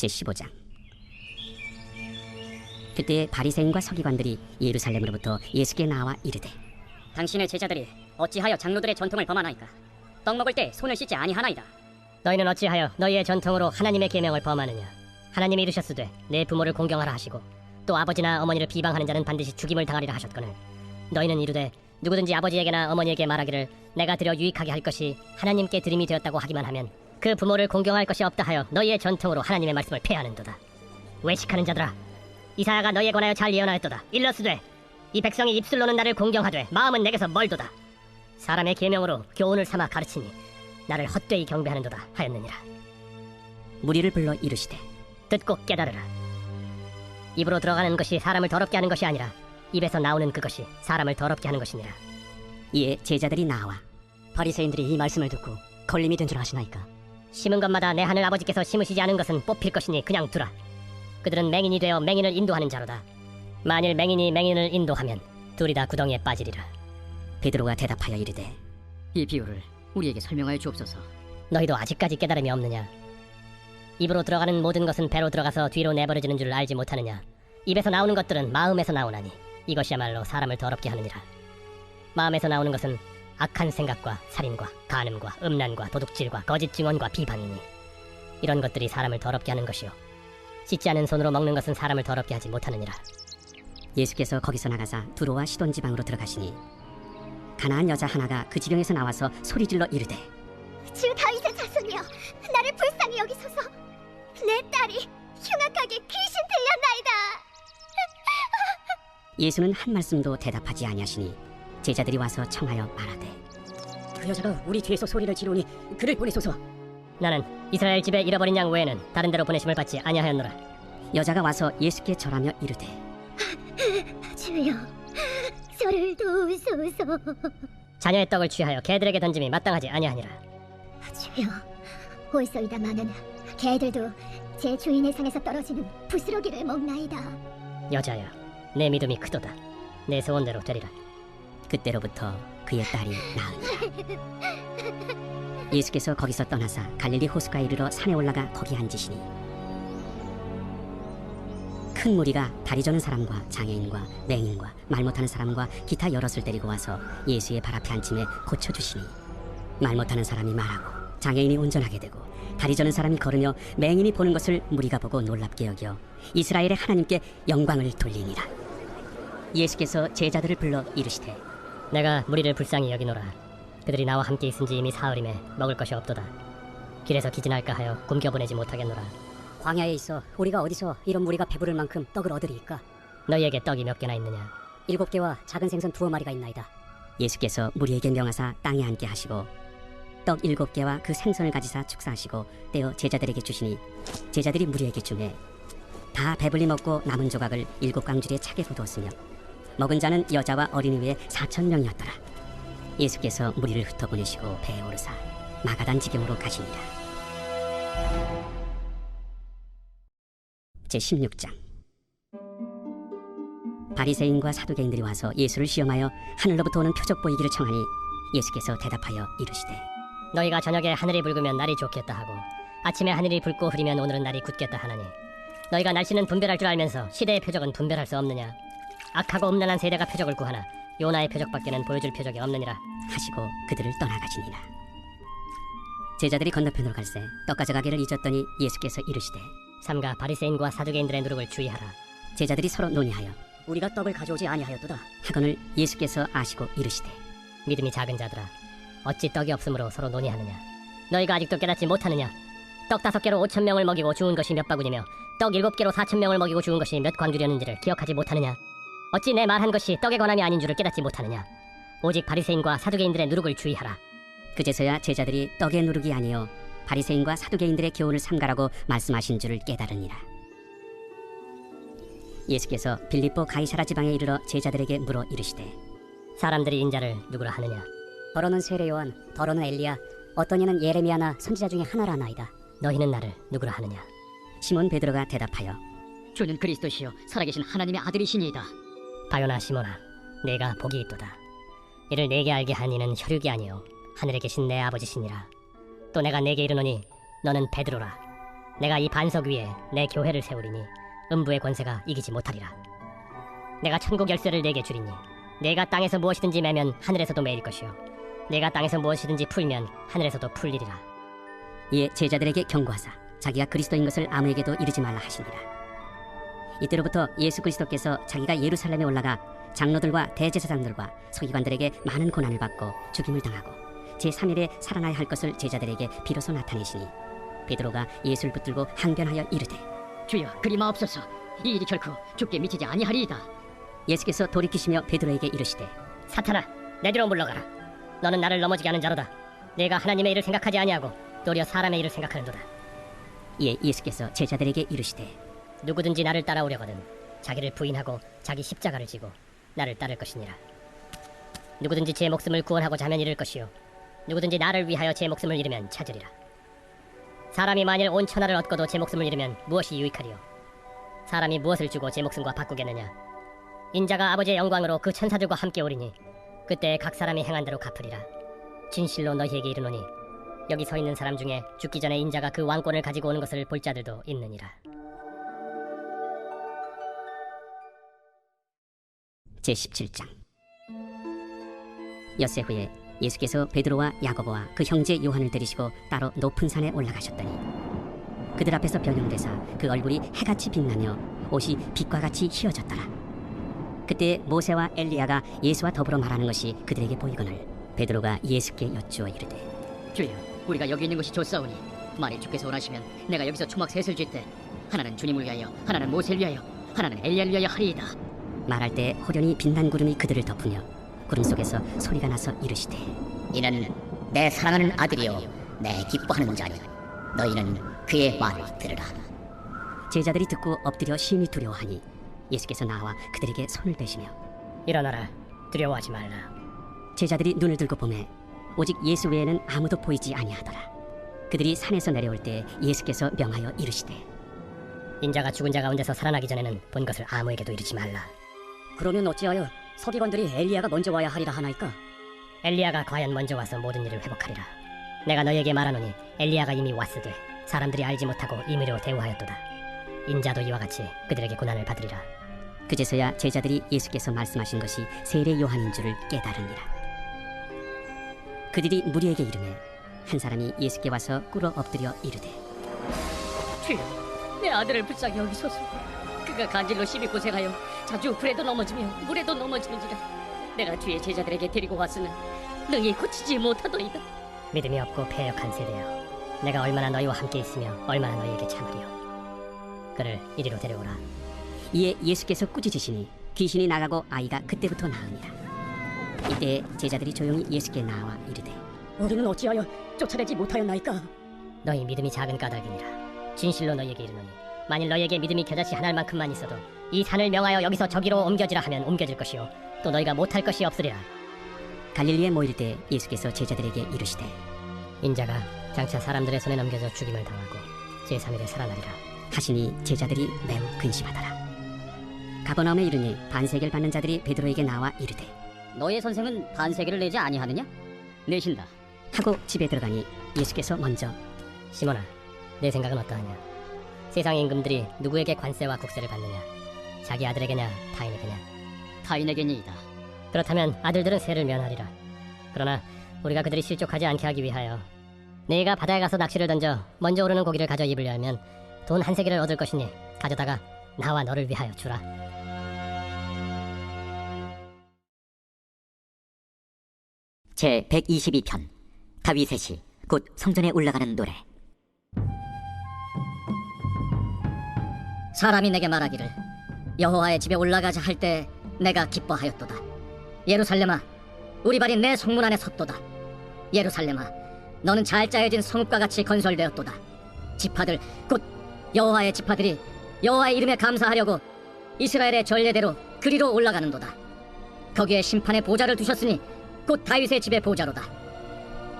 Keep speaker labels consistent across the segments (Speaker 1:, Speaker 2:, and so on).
Speaker 1: 제15장. 그때 바리새인과 서기관들이 예루살렘으로부터 예수께 나와 이르되,
Speaker 2: 당신의 제자들이 어찌하여 장로들의 전통을 범하나이까? 떡 먹을 때 손을 씻지 아니하나이다.
Speaker 3: 너희는 어찌하여 너희의 전통으로 하나님의 계명을 범하느냐? 하나님이 이르셨으되 내 부모를 공경하라 하시고 또 아버지나 어머니를 비방하는 자는 반드시 죽임을 당하리라 하셨거늘, 너희는 이르되 누구든지 아버지에게나 어머니에게 말하기를 내가 드려 유익하게 할 것이 하나님께 드림이 되었다고 하기만 하면 그 부모를 공경할 것이 없다 하여 너희의 전통으로 하나님의 말씀을 폐하는도다. 외식하는 자들아, 이사야가 너희에 관하여 잘 예언하였도다. 일러스되 이 백성이 입술로는 나를 공경하되 마음은 내게서 멀도다. 사람의 계명으로 교훈을 삼아 가르치니 나를 헛되이 경배하는도다 하였느니라.
Speaker 1: 무리를 불러 이르시되,
Speaker 3: 듣고 깨달으라. 입으로 들어가는 것이 사람을 더럽게 하는 것이 아니라 입에서 나오는 그것이 사람을 더럽게 하는 것이니라.
Speaker 1: 이에 제자들이 나와
Speaker 2: 바리새인들이 이 말씀을 듣고 걸림이 된 줄 아시나이까?
Speaker 3: 심은 것마다 내 하늘 아버지께서 심으시지 않은 것은 뽑힐 것이니 그냥 두라. 그들은 맹인이 되어 맹인을 인도하는 자로다. 만일 맹인이 맹인을 인도하면 둘이 다 구덩이에 빠지리라.
Speaker 1: 베드로가 대답하여 이르되,
Speaker 2: 이 비유를 우리에게 설명하여 주옵소서.
Speaker 3: 너희도 아직까지 깨달음이 없느냐? 입으로 들어가는 모든 것은 배로 들어가서 뒤로 내버려지는 줄 알지 못하느냐? 입에서 나오는 것들은 마음에서 나오나니 이것이야말로 사람을 더럽게 하느니라. 마음에서 나오는 것은 악한 생각과 살인과 간음과 음란과 도둑질과 거짓 증언과 비방이니 이런 것들이 사람을 더럽게 하는 것이요 씻지 않은 손으로 먹는 것은 사람을 더럽게 하지 못하느니라.
Speaker 1: 예수께서 거기서 나가사 두로와 시돈 지방으로 들어가시니 가나안 여자 하나가 그 지경에서 나와서 소리질러 이르되,
Speaker 4: 주 다윗의 자손이여, 나를 불쌍히 여기소서. 내 딸이 흉악하게 귀신 들렸나이다.
Speaker 1: 예수는 한 말씀도 대답하지 아니하시니 제자들이 와서 청하여 말하되,
Speaker 2: 그 여자가 우리 뒤에서 소리를 지르니 그를 보내소서.
Speaker 3: 나는 이스라엘 집에 잃어버린 양 외에는 다른 데로 보내심을 받지 아니하였노라.
Speaker 1: 여자가 와서 예수께 절하며 이르되,
Speaker 4: 주여, 저를 도우소서.
Speaker 3: 자녀의 떡을 취하여 개들에게 던짐이 마땅하지 아니하니라.
Speaker 4: 주여, 올소이다마는 개들도 제 주인의 상에서 떨어지는 부스러기를 먹나이다.
Speaker 3: 여자여, 내 믿음이 크도다. 내 소원대로 되리라.
Speaker 1: 그때로부터 그의 딸이 나으니라. 예수께서 거기서 떠나사 갈릴리 호수가에 이르러 산에 올라가 거기 앉으시니 큰 무리가 다리 저는 사람과 장애인과 맹인과 말 못하는 사람과 기타 여럿을 데리고 와서 예수의 발 앞에 앉힘에 고쳐주시니 말 못하는 사람이 말하고 장애인이 운전하게 되고 다리 저는 사람이 걸으며 맹인이 보는 것을 무리가 보고 놀랍게 여겨 이스라엘의 하나님께 영광을 돌리니라. 예수께서 제자들을 불러 이르시되,
Speaker 3: 내가 무리를 불쌍히 여기노라. 그들이 나와 함께 있은지 이미 사흘임에 먹을 것이 없도다. 길에서 기진할까 하여 굶겨보내지 못하겠노라.
Speaker 2: 광야에 있어 우리가 어디서 이런 무리가 배부를 만큼 떡을 얻으리이까?
Speaker 3: 너희에게 떡이 몇 개나 있느냐?
Speaker 2: 7개와 작은 생선 2마리가 있나이다.
Speaker 1: 예수께서 무리에게 명하사 땅에 앉게 하시고 떡 7개와 그 생선을 가지사 축사하시고 떼어 제자들에게 주시니 제자들이 무리에게 주매 다 배불리 먹고 남은 조각을 7광주리에 차게 거두었으며 먹은 자는 여자와 어린이 외에 4,000명이었더라. 예수께서 무리를 흩어보내시고 배에 오르사 마가단 지경으로 가시니라. 제16장. 바리새인과 사두개인들이 와서 예수를 시험하여 하늘로부터 오는 표적 보이기를 청하니 예수께서 대답하여 이르시되,
Speaker 3: 너희가 저녁에 하늘이 붉으면 날이 좋겠다 하고 아침에 하늘이 붉고 흐리면 오늘은 날이 굳겠다 하나니 너희가 날씨는 분별할 줄 알면서 시대의 표적은 분별할 수 없느냐? 악하고 음란한 세대가 표적을 구하나 요나의 표적밖에는 보여줄 표적이 없느니라
Speaker 1: 하시고 그들을 떠나가시니라. 제자들이 건너편으로 갈새 떡 가져가기를 잊었더니 예수께서 이르시되,
Speaker 3: 삼가 바리새인과 사두개인들의 누룩을 주의하라.
Speaker 1: 제자들이 서로 논의하여
Speaker 2: 우리가 떡을 가져오지 아니하였도다.
Speaker 1: 하거늘 예수께서 아시고 이르시되,
Speaker 3: 믿음이 작은 자들아, 어찌 떡이 없으므로 서로 논의하느냐? 너희가 아직도 깨닫지 못하느냐? 떡 5개로 5,000명을 먹이고 주운 것이 몇 바구니며 떡 7개로 4,000명을 먹이고 주운 것이 몇 광주렸는지를 기억하지 못하느냐? 어찌 내 말한 것이 떡의 권함이 아닌 줄을 깨닫지 못하느냐? 오직 바리새인과 사두개인들의 누룩을 주의하라.
Speaker 1: 그제서야 제자들이 떡의 누룩이 아니요 바리새인과 사두개인들의 교훈을 삼가라고 말씀하신 줄을 깨달으니라. 예수께서 빌립보 가이사라 지방에 이르러 제자들에게 물어 이르시되,
Speaker 3: 사람들이 인자를 누구라 하느냐?
Speaker 2: 더러는 세례 요한, 더러는 엘리야, 어떤 이는 예레미야나 선지자 중에 하나라 나이다.
Speaker 3: 너희는 나를 누구라 하느냐?
Speaker 1: 시몬 베드로가 대답하여
Speaker 2: 주는 그리스도시요 살아계신 하나님의 아들이시니이다.
Speaker 3: 바요나 시몬아, 내가 복이 있도다. 이를 내게 알게 한 이는 혈육이 아니요 하늘에 계신 내 아버지시니라. 또 내가 내게 이르노니 너는 베드로라. 내가 이 반석 위에 내 교회를 세우리니 음부의 권세가 이기지 못하리라. 내가 천국 열쇠를 내게 주리니 내가 땅에서 무엇이든지 매면 하늘에서도 매일 것이요 내가 땅에서 무엇이든지 풀면 하늘에서도 풀리리라.
Speaker 1: 이에 제자들에게 경고하사 자기가 그리스도인 것을 아무에게도 이르지 말라 하시니라. 이때로부터 예수 그리스도께서 자기가 예루살렘에 올라가 장로들과 대제사장들과 서기관들에게 많은 고난을 받고 죽임을 당하고 제3일에 살아나야 할 것을 제자들에게 비로소 나타내시니 베드로가 예수를 붙들고 항변하여 이르되
Speaker 2: 주여 그리 마옵소서. 이 일이 결코 죽게 미치지 아니하리이다.
Speaker 1: 예수께서 돌이키시며 베드로에게 이르시되
Speaker 3: 사탄아, 내 뒤로 물러가라. 너는 나를 넘어지게 하는 자로다. 내가 하나님의 일을 생각하지 아니하고 도리어 사람의 일을 생각하는도다.
Speaker 1: 이에 예수께서 제자들에게 이르시되
Speaker 3: 누구든지 나를 따라오려거든 자기를 부인하고 자기 십자가를 지고 나를 따를 것이니라. 누구든지 제 목숨을 구원하고자 하면 잃을 것이요 누구든지 나를 위하여 제 목숨을 잃으면 찾으리라. 사람이 만일 온 천하를 얻고도 제 목숨을 잃으면 무엇이 유익하리요? 사람이 무엇을 주고 제 목숨과 바꾸겠느냐? 인자가 아버지의 영광으로 그 천사들과 함께 오리니 그때 각 사람이 행한 대로 갚으리라. 진실로 너희에게 이르노니 여기 서 있는 사람 중에 죽기 전에 인자가 그 왕권을 가지고 오는 것을 볼 자들도 있느니라.
Speaker 1: 제17장. 엿새 후에 예수께서 베드로와 야고보와 그 형제 요한을 데리시고 따로 높은 산에 올라가셨더니 그들 앞에서 변형되사 그 얼굴이 해같이 빛나며 옷이 빛과 같이 휘어졌더라. 그때 모세와 엘리야가 예수와 더불어 말하는 것이 그들에게 보이거늘 베드로가 예수께 여쭈어 이르되
Speaker 2: 주여 우리가 여기 있는 것이 좋사오니 만일 주께서 원하시면 내가 여기서 초막 셋을 쥘 때 하나는 주님을 위하여 하나는 모세를 위하여 하나는 엘리야를 위하여 하리이다.
Speaker 1: 말할 때 호련히 빛난 구름이 그들을 덮으며 구름 속에서 소리가 나서 이르시되
Speaker 5: 이는 내 사랑하는 아들이요 내 기뻐하는 자니 너희는 그의 말을 들으라.
Speaker 1: 제자들이 듣고 엎드려 심히 두려워하니 예수께서 나와 그들에게 손을 대시며
Speaker 3: 일어나라. 두려워하지 말라.
Speaker 1: 제자들이 눈을 들고 보매 오직 예수 외에는 아무도 보이지 아니하더라. 그들이 산에서 내려올 때 예수께서 명하여 이르시되
Speaker 3: 인자가 죽은 자 가운데서 살아나기 전에는 본 것을 아무에게도 이르지 말라.
Speaker 2: 그러면 어찌하여 서기관들이 엘리야가 먼저 와야 하리라 하나이까?
Speaker 3: 엘리야가 과연 먼저 와서 모든 일을 회복하리라. 내가 너희에게 말하노니 엘리야가 이미 왔으되 사람들이 알지 못하고 임의로 대우하였도다. 인자도 이와 같이 그들에게 고난을 받으리라.
Speaker 1: 그제서야 제자들이 예수께서 말씀하신 것이 세례 요한인 줄을 깨달으니라. 그들이 무리에게 이르매 한 사람이 예수께 와서 꿇어 엎드려 이르되
Speaker 2: 주여 내 아들을 불쌍히 여기소서. 그가 간질로 심히 고생하여 자주 불에도 넘어지며 물에도 넘어지는지라. 내가 주의 제자들에게 데리고 왔으나 능히 고치지 못하더이다.
Speaker 3: 믿음이 없고 패역한 세대여, 내가 얼마나 너희와 함께 있으며 얼마나 너희에게 참으리요. 그를 이리로 데려오라.
Speaker 1: 이에 예수께서 꾸짖으시니 귀신이 나가고 아이가 그때부터 나으니라. 이때 제자들이 조용히 예수께 나와 이르되
Speaker 2: 우리는 어찌하여 쫓아내지 못하였나이까?
Speaker 3: 너희 믿음이 작은 까닭이니라. 진실로 너희에게 이르노니 만일 너희에게 믿음이 겨자씨 한 알만큼만 있어도 이 산을 명하여 여기서 저기로 옮겨지라 하면 옮겨질 것이요 또 너희가 못할 것이 없으리라.
Speaker 1: 갈릴리에 모일 때 예수께서 제자들에게 이르시되
Speaker 3: 인자가 장차 사람들의 손에 넘겨져 죽임을 당하고 제3일에 살아나리라
Speaker 1: 하시니 제자들이 매우 근심하더라. 가버나움에 이르니 반세계를 받는 자들이 베드로에게 나와 이르되
Speaker 2: 너의 선생은 반세계를 내지 아니하느냐? 내신다.
Speaker 1: 하고 집에 들어가니 예수께서 먼저
Speaker 3: 시몬아, 내 생각은 어떠하냐? 세상 임금들이 누구에게 관세와 국세를 받느냐? 자기 아들에게냐 타인에게냐?
Speaker 2: 타인에게니이다.
Speaker 3: 그렇다면 아들들은 세를 면하리라. 그러나 우리가 그들이 실족하지 않게 하기 위하여 네가 바다에 가서 낚시를 던져 먼저 오르는 고기를 가져 입으려 하면 돈 한 세기를 얻을 것이니 가져다가 나와 너를 위하여 주라.
Speaker 5: 제 122편 다윗의 시 곧 성전에 올라가는 노래.
Speaker 2: 사람이 내게 말하기를 여호와의 집에 올라가자 할 때 내가 기뻐하였도다. 예루살렘아, 우리 발이 내 성문 안에 섰도다. 예루살렘아, 너는 잘 짜여진 성읍과 같이 건설되었도다. 지파들 곧 여호와의 지파들이 여호와의 이름에 감사하려고 이스라엘의 전례대로 그리로 올라가는도다. 거기에 심판의 보좌를 두셨으니 곧 다윗의 집의 보좌로다.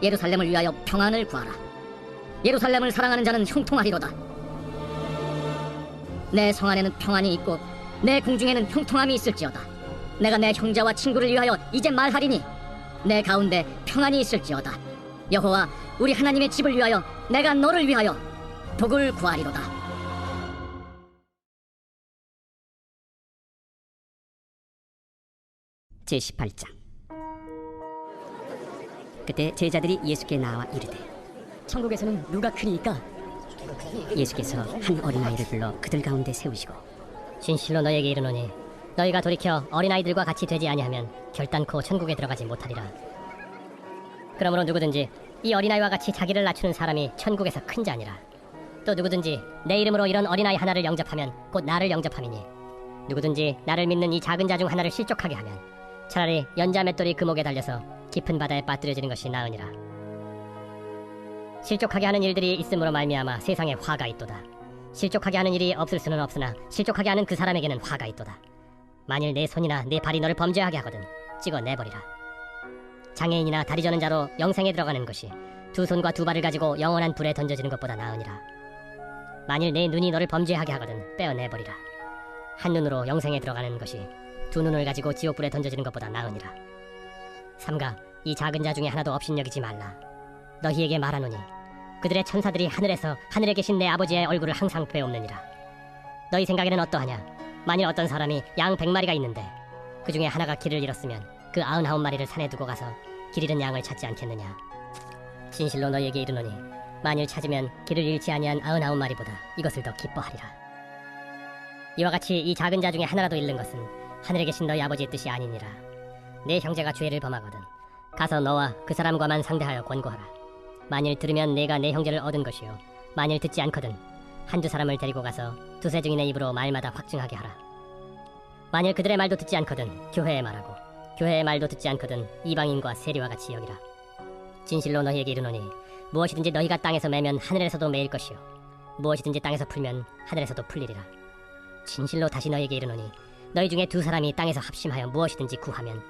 Speaker 2: 예루살렘을 위하여 평안을 구하라. 예루살렘을 사랑하는 자는 형통하리로다. 내 성 안에는 평안이 있고 내 궁중에는 형통함이 있을지어다. 내가 내 형제와 친구를 위하여 이제 말하리니 내 가운데 평안이 있을지어다. 여호와 우리 하나님의 집을 위하여 내가 너를 위하여 복을 구하리로다.
Speaker 1: 제18장. 그때 제자들이 예수께 나와 이르되
Speaker 2: 천국에서는 누가 크니까?
Speaker 1: 예수께서 한 어린아이를 불러 그들 가운데 세우시고
Speaker 3: 진실로 너희에게 이르노니 너희가 돌이켜 어린아이들과 같이 되지 아니하면 결단코 천국에 들어가지 못하리라. 그러므로 누구든지 이 어린아이와 같이 자기를 낮추는 사람이 천국에서 큰 자니라. 또 누구든지 내 이름으로 이런 어린아이 하나를 영접하면 곧 나를 영접함이니 누구든지 나를 믿는 이 작은 자 중 하나를 실족하게 하면 차라리 연자 맷돌이 그 목에 달려서 깊은 바다에 빠뜨려지는 것이 나으니라. 실족하게 하는 일들이 있음으로 말미암아 세상에 화가 있도다. 실족하게 하는 일이 없을 수는 없으나 실족하게 하는 그 사람에게는 화가 있도다. 만일 내 손이나 내 발이 너를 범죄하게 하거든 찍어내버리라. 장애인이나 다리 저는 자로 영생에 들어가는 것이 두 손과 두 발을 가지고 영원한 불에 던져지는 것보다 나으니라. 만일 내 눈이 너를 범죄하게 하거든 빼어내버리라. 한 눈으로 영생에 들어가는 것이 두 눈을 가지고 지옥불에 던져지는 것보다 나으니라. 삼가 이 작은 자 중에 하나도 업신여기지 말라. 너희에게 말하노니 그들의 천사들이 하늘에서 하늘에 계신 내 아버지의 얼굴을 항상 뵈옵느니라. 너희 생각에는 어떠하냐? 만일 어떤 사람이 양 100마리가 있는데 그 중에 하나가 길을 잃었으면 그 99마리를 산에 두고 가서 길 잃은 양을 찾지 않겠느냐? 진실로 너희에게 이르노니 만일 찾으면 길을 잃지 아니한 99마리보다 이것을 더 기뻐하리라. 이와 같이 이 작은 자 중에 하나라도 잃는 것은 하늘에 계신 너희 아버지의 뜻이 아니니라. 내 형제가 죄를 범하거든 가서 너와 그 사람과만 상대하여 권고하라. 만일 들으면 내가 내 형제를 얻은 것이요 만일 듣지 않거든 한두 사람을 데리고 가서 두세 증인의 입으로 말마다 확증하게 하라. 만일 그들의 말도 듣지 않거든 교회에 말하고 교회의 말도 듣지 않거든 이방인과 세리와 같이 여기라. 진실로 너희에게 이르노니 무엇이든지 너희가 땅에서 매면 하늘에서도 매일 것이요 무엇이든지 땅에서 풀면 하늘에서도 풀리리라. 진실로 다시 너희에게 이르노니 너희 중에 두 사람이 땅에서 합심하여 무엇이든지 구하면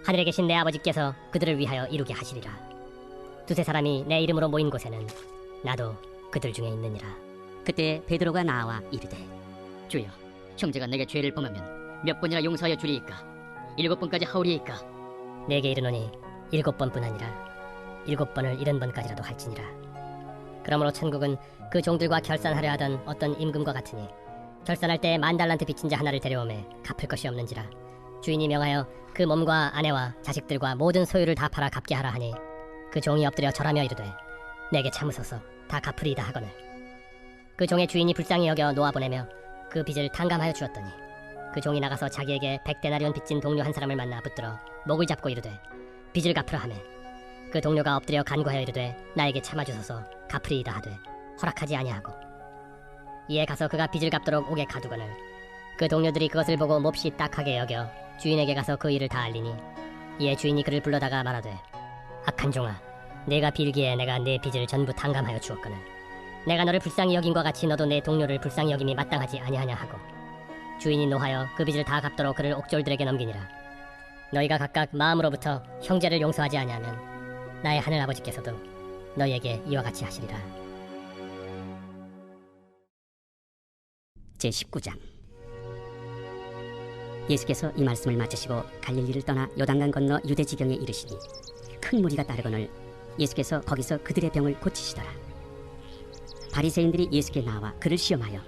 Speaker 3: 하늘에 계신 내 아버지께서 그들을 위하여 이루게 하시리라. 두세 사람이 내 이름으로 모인 곳에는 나도 그들 중에 있느니라.
Speaker 1: 그때 베드로가 나와 이르되
Speaker 2: 주여, 형제가 내게 죄를 범하면 몇 번이나 용서하여 주리이까? 7번까지 하오리이까?
Speaker 3: 내게 이르노니 7번뿐 아니라 7번을 70번까지라도 할지니라. 그러므로 천국은 그 종들과 결산하려 하던 어떤 임금과 같으니 결산할 때 10,000달란트 빚진 자 하나를 데려오매 갚을 것이 없는지라. 주인이 명하여 그 몸과 아내와 자식들과 모든 소유를 다 팔아 갚게 하라 하니 그 종이 엎드려 절하며 이르되 내게 참으소서 다 갚으리이다 하거늘 그 종의 주인이 불쌍히 여겨 놓아보내며 그 빚을 탕감하여 주었더니 그 종이 나가서 자기에게 100데나리온 빚진 동료 한 사람을 만나 붙들어 목을 잡고 이르되 빚을 갚으라 하매 그 동료가 엎드려 간구하여 이르되 나에게 참아주소서 갚으리이다 하되 허락하지 아니하고 이에 가서 그가 빚을 갚도록 옥에 가두거늘 그 동료들이 그것을 보고 몹시 딱하게 여겨 주인에게 가서 그 일을 다 알리니 이에 주인이 그를 불러다가 말하되 악한 종아 내가 빌기에 내가 내 빚을 전부 탕감하여 주었거늘 내가 너를 불쌍히 여김과 같이 너도 내 동료를 불쌍히 여김이 마땅하지 아니하냐 하고 주인이 노하여 그 빚을 다 갚도록 그를 옥졸들에게 넘기니라. 너희가 각각 마음으로부터 형제를 용서하지 아니하면 나의 하늘 아버지께서도 너희에게 이와 같이 하시리라.
Speaker 1: 제19장. 예수께서 이 말씀을 마치시고 갈릴리를 떠나 요단강 건너 유대 지경에 이르시니 큰 무리가 따르거늘 예수께서 거기서 그들의 병을 고치시더라. 바리새인들이 예수께 나와 그를 시험하여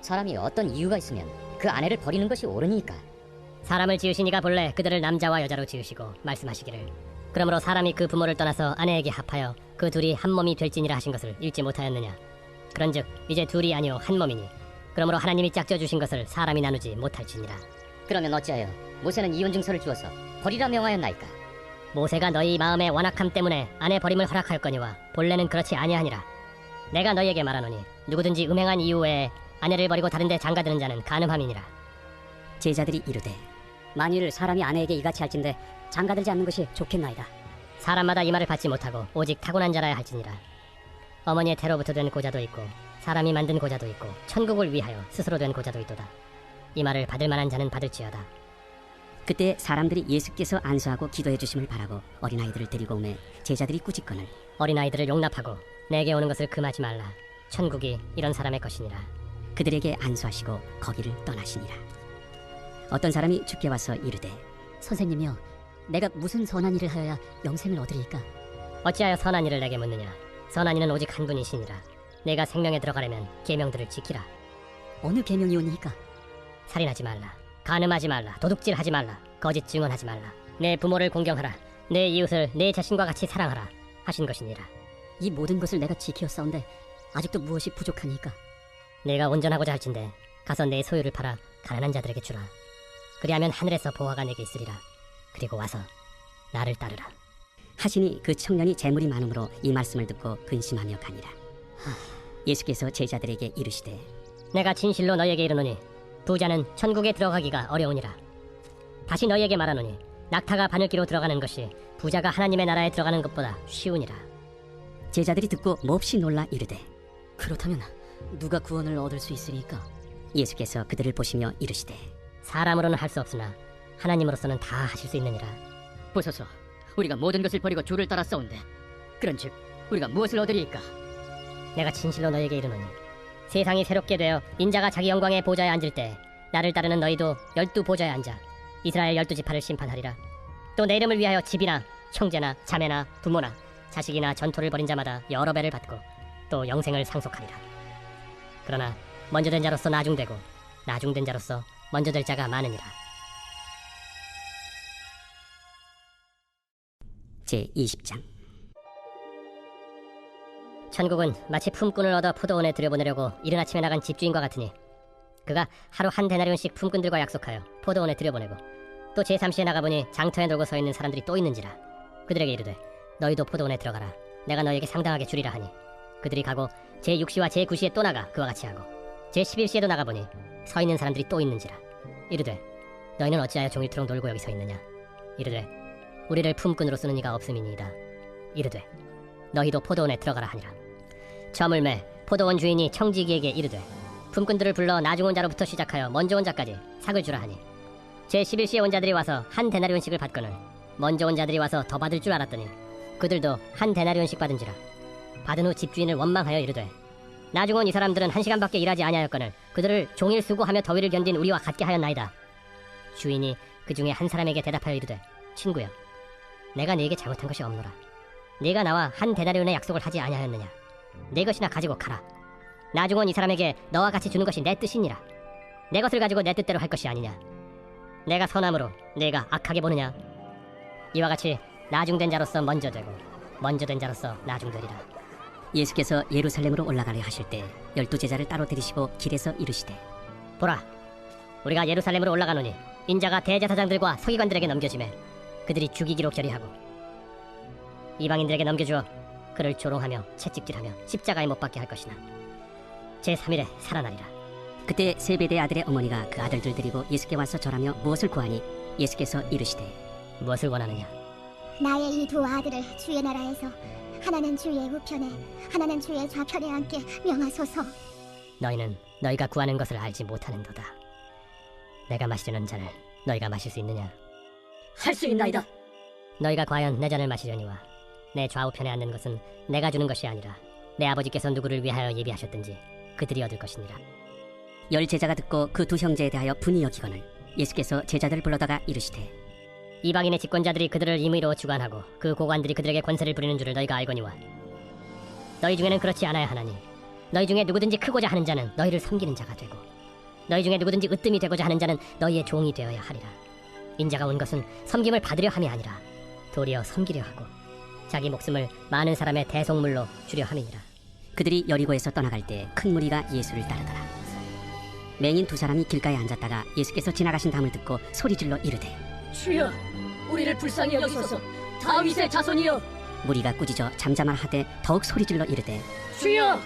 Speaker 5: 사람이 어떤 이유가 있으면 그 아내를 버리는 것이 옳으니까?
Speaker 3: 사람을 지으신 이가 본래 그들을 남자와 여자로 지으시고 말씀하시기를 그러므로 사람이 그 부모를 떠나서 아내에게 합하여 그 둘이 한 몸이 될지니라 하신 것을 읽지 못하였느냐. 그런즉 이제 둘이 아니요 한 몸이니 그러므로 하나님이 짝져 주신 것을 사람이 나누지 못할지니라.
Speaker 5: 그러면 어찌하여 모세는 이혼 증서를 주어서 버리라 명하였나이까?
Speaker 3: 모세가 너희 마음의 완악함 때문에 아내 버림을 허락하였거니와 본래는 그렇지 아니하니라. 내가 너희에게 말하노니 누구든지 음행한 이유 외에 아내를 버리고 다른 데 장가드는 자는 간음함이니라.
Speaker 1: 제자들이 이르되
Speaker 2: 만일 사람이 아내에게 이같이 할진대 장가들지 않는 것이 좋겠나이다.
Speaker 3: 사람마다 이 말을 받지 못하고 오직 타고난 자라야 할지니라. 어머니의 태로부터 된 고자도 있고 사람이 만든 고자도 있고 천국을 위하여 스스로 된 고자도 있도다. 이 말을 받을 만한 자는 받을지어다.
Speaker 1: 그때 사람들이 예수께서 안수하고 기도해 주심을 바라고 어린아이들을 데리고 오매 제자들이 꾸짖거늘
Speaker 3: 어린아이들을 용납하고 내게 오는 것을 금하지 말라. 천국이 이런 사람의 것이니라.
Speaker 1: 그들에게 안수하시고 거기를 떠나시니라. 어떤 사람이 주께 와서 이르되
Speaker 2: 선생님이여, 내가 무슨 선한 일을 하여야 영생을 얻으리이까?
Speaker 3: 어찌하여 선한 이를 내게 묻느냐. 선한 이는 오직 한 분이시니라. 내가 생명에 들어가려면 계명들을 지키라.
Speaker 1: 어느 계명이오니이까?
Speaker 3: 살인하지 말라, 간음하지 말라, 도둑질하지 말라, 거짓 증언하지 말라, 내 부모를 공경하라, 내 이웃을 내 자신과 같이 사랑하라 하신 것이니라.
Speaker 1: 이 모든 것을 내가 지키었사온데 아직도 무엇이 부족하니까?
Speaker 3: 내가 온전하고자 할진대 가서 내 소유를 팔아 가난한 자들에게 주라. 그리하면 하늘에서 보화가 내게 있으리라. 그리고 와서 나를 따르라.
Speaker 1: 하시니 그 청년이 재물이 많음으로 이 말씀을 듣고 근심하며 가니라. 예수께서 제자들에게 이르시되
Speaker 3: 내가 진실로 너희에게 이르노니 부자는 천국에 들어가기가 어려우니라. 다시 너희에게 말하노니 낙타가 바늘기로 들어가는 것이 부자가 하나님의 나라에 들어가는 것보다 쉬우니라.
Speaker 1: 제자들이 듣고 몹시 놀라 이르되 그렇다면 누가 구원을 얻을 수 있으리까? 예수께서 그들을 보시며 이르시되
Speaker 3: 사람으로는 할 수 없으나 하나님으로서는 다 하실 수 있느니라.
Speaker 2: 보소서, 우리가 모든 것을 버리고 주를 따랐사온데 그런즉 우리가 무엇을 얻으리이까?
Speaker 3: 내가 진실로 너희에게 이르노니 세상이 새롭게 되어 인자가 자기 영광의 보좌에 앉을 때 나를 따르는 너희도 12 보좌에 앉아 이스라엘 12지파를 심판하리라. 또 내 이름을 위하여 집이나 형제나 자매나 부모나 자식이나 전토를 벌인 자마다 여러 배를 받고 또 영생을 상속하리라. 그러나 먼저 된 자로서 나중되고 나중된 자로서 먼저 될 자가 많으니라.
Speaker 1: 제20장.
Speaker 3: 천국은 마치 품꾼을 얻어 포도원에 들여보내려고 이른 아침에 나간 집주인과 같으니 그가 하루 한 데나리온씩 품꾼들과 약속하여 포도원에 들여보내고 또 제3시에 나가보니 장터에 놀고 서 있는 사람들이 또 있는지라. 그들에게 이르되 너희도 포도원에 들어가라. 내가 너희에게 상당하게 주리라 하니 그들이 가고 제6시와 제9시에 또 나가 그와 같이 하고 제11시에도 나가보니 서 있는 사람들이 또 있는지라. 이르되 너희는 어찌하여 종일토록 놀고 여기 서 있느냐. 이르되 우리를 품꾼으로 쓰는 이가 없음이니이다. 이르되 너희도 포도원에 들어가라 하니라. 저물매 포도원 주인이 청지기에게 이르되 품꾼들을 불러 나중 온 자로부터 시작하여 먼저 온 자까지 삭을 주라 하니 제11시에 온 자들이 와서 한 데나리온씩을 받거늘 먼저 온 자들이 와서 더 받을 줄 알았더니 그들도 한 데나리온씩 받은지라. 받은 후 집주인을 원망하여 이르되 나중 온 이 사람들은 1시간밖에 일하지 아니하였거늘 그들을 종일 수고하며 더위를 견딘 우리와 같게 하였나이다. 주인이 그 중에 한 사람에게 대답하여 이르되 친구여, 내가 네게 잘못한 것이 없노라. 네가 나와 한 데나리온의 약속을 하지 아니하였느냐. 내 것이나 가지고 가라. 나중 온 이 사람에게 너와 같이 주는 것이 내 뜻이니라. 내 것을 가지고 내 뜻대로 할 것이 아니냐. 내가 선함으로 네가 악하게 보느냐. 이와 같이 나중된 자로서 먼저 되고 먼저 된 자로서 나중되리라.
Speaker 1: 예수께서 예루살렘으로 올라가려 하실 때 12제자를 따로 들이시고 길에서 이르시되
Speaker 3: 보라, 우리가 예루살렘으로 올라가노니 인자가 대제사장들과 서기관들에게 넘겨지매 그들이 죽이기로 결의하고 이방인들에게 넘겨주어 그를 조롱하며 채찍질하며 십자가에 못 박게 할 것이나 제3일에 살아나리라.
Speaker 1: 그때 세베대 아들의 어머니가 그 아들들 데리고 예수께 와서 절하며 무엇을 구하니 예수께서 이르시되
Speaker 3: 무엇을 원하느냐.
Speaker 4: 나의 이 두 아들을 주의 나라에서 하나는 주의 우편에 하나는 주의 좌편에 앉게 명하소서.
Speaker 3: 너희는 너희가 구하는 것을 알지 못하는도다. 내가 마시려는 잔을 너희가 마실 수 있느냐.
Speaker 2: 할 수 있나이다.
Speaker 3: 너희가 과연 내 잔을 마시려니와 내 좌우편에 앉는 것은 내가 주는 것이 아니라 내 아버지께서 누구를 위하여 예비하셨든지 그들이 얻을 것이니라.
Speaker 1: 10제자가 듣고 그 두 형제에 대하여 분이 여기거늘 예수께서 제자들을 불러다가 이르시되
Speaker 3: 이방인의 집권자들이 그들을 임의로 주관하고 그 고관들이 그들에게 권세를 부리는 줄을 너희가 알거니와 너희 중에는 그렇지 않아야 하나니 너희 중에 누구든지 크고자 하는 자는 너희를 섬기는 자가 되고 너희 중에 누구든지 으뜸이 되고자 하는 자는 너희의 종이 되어야 하리라. 인자가 온 것은 섬김을 받으려 함이 아니라 도리어 섬기려 하고 자기 목숨을 많은 사람의 대속물로 주려 함이니라.
Speaker 1: 그들이 여리고에서 떠나갈 때 큰 무리가 예수를 따르더라. 맹인 두 사람이 길가에 앉았다가 예수께서 지나가신 담을 듣고 소리질러 이르되
Speaker 2: 주여, 우리를 불쌍히 여기소서. 다윗의 자손이여.
Speaker 1: 무리가 꾸짖어 잠잠하되 더욱 소리질러 이르되
Speaker 2: 주여,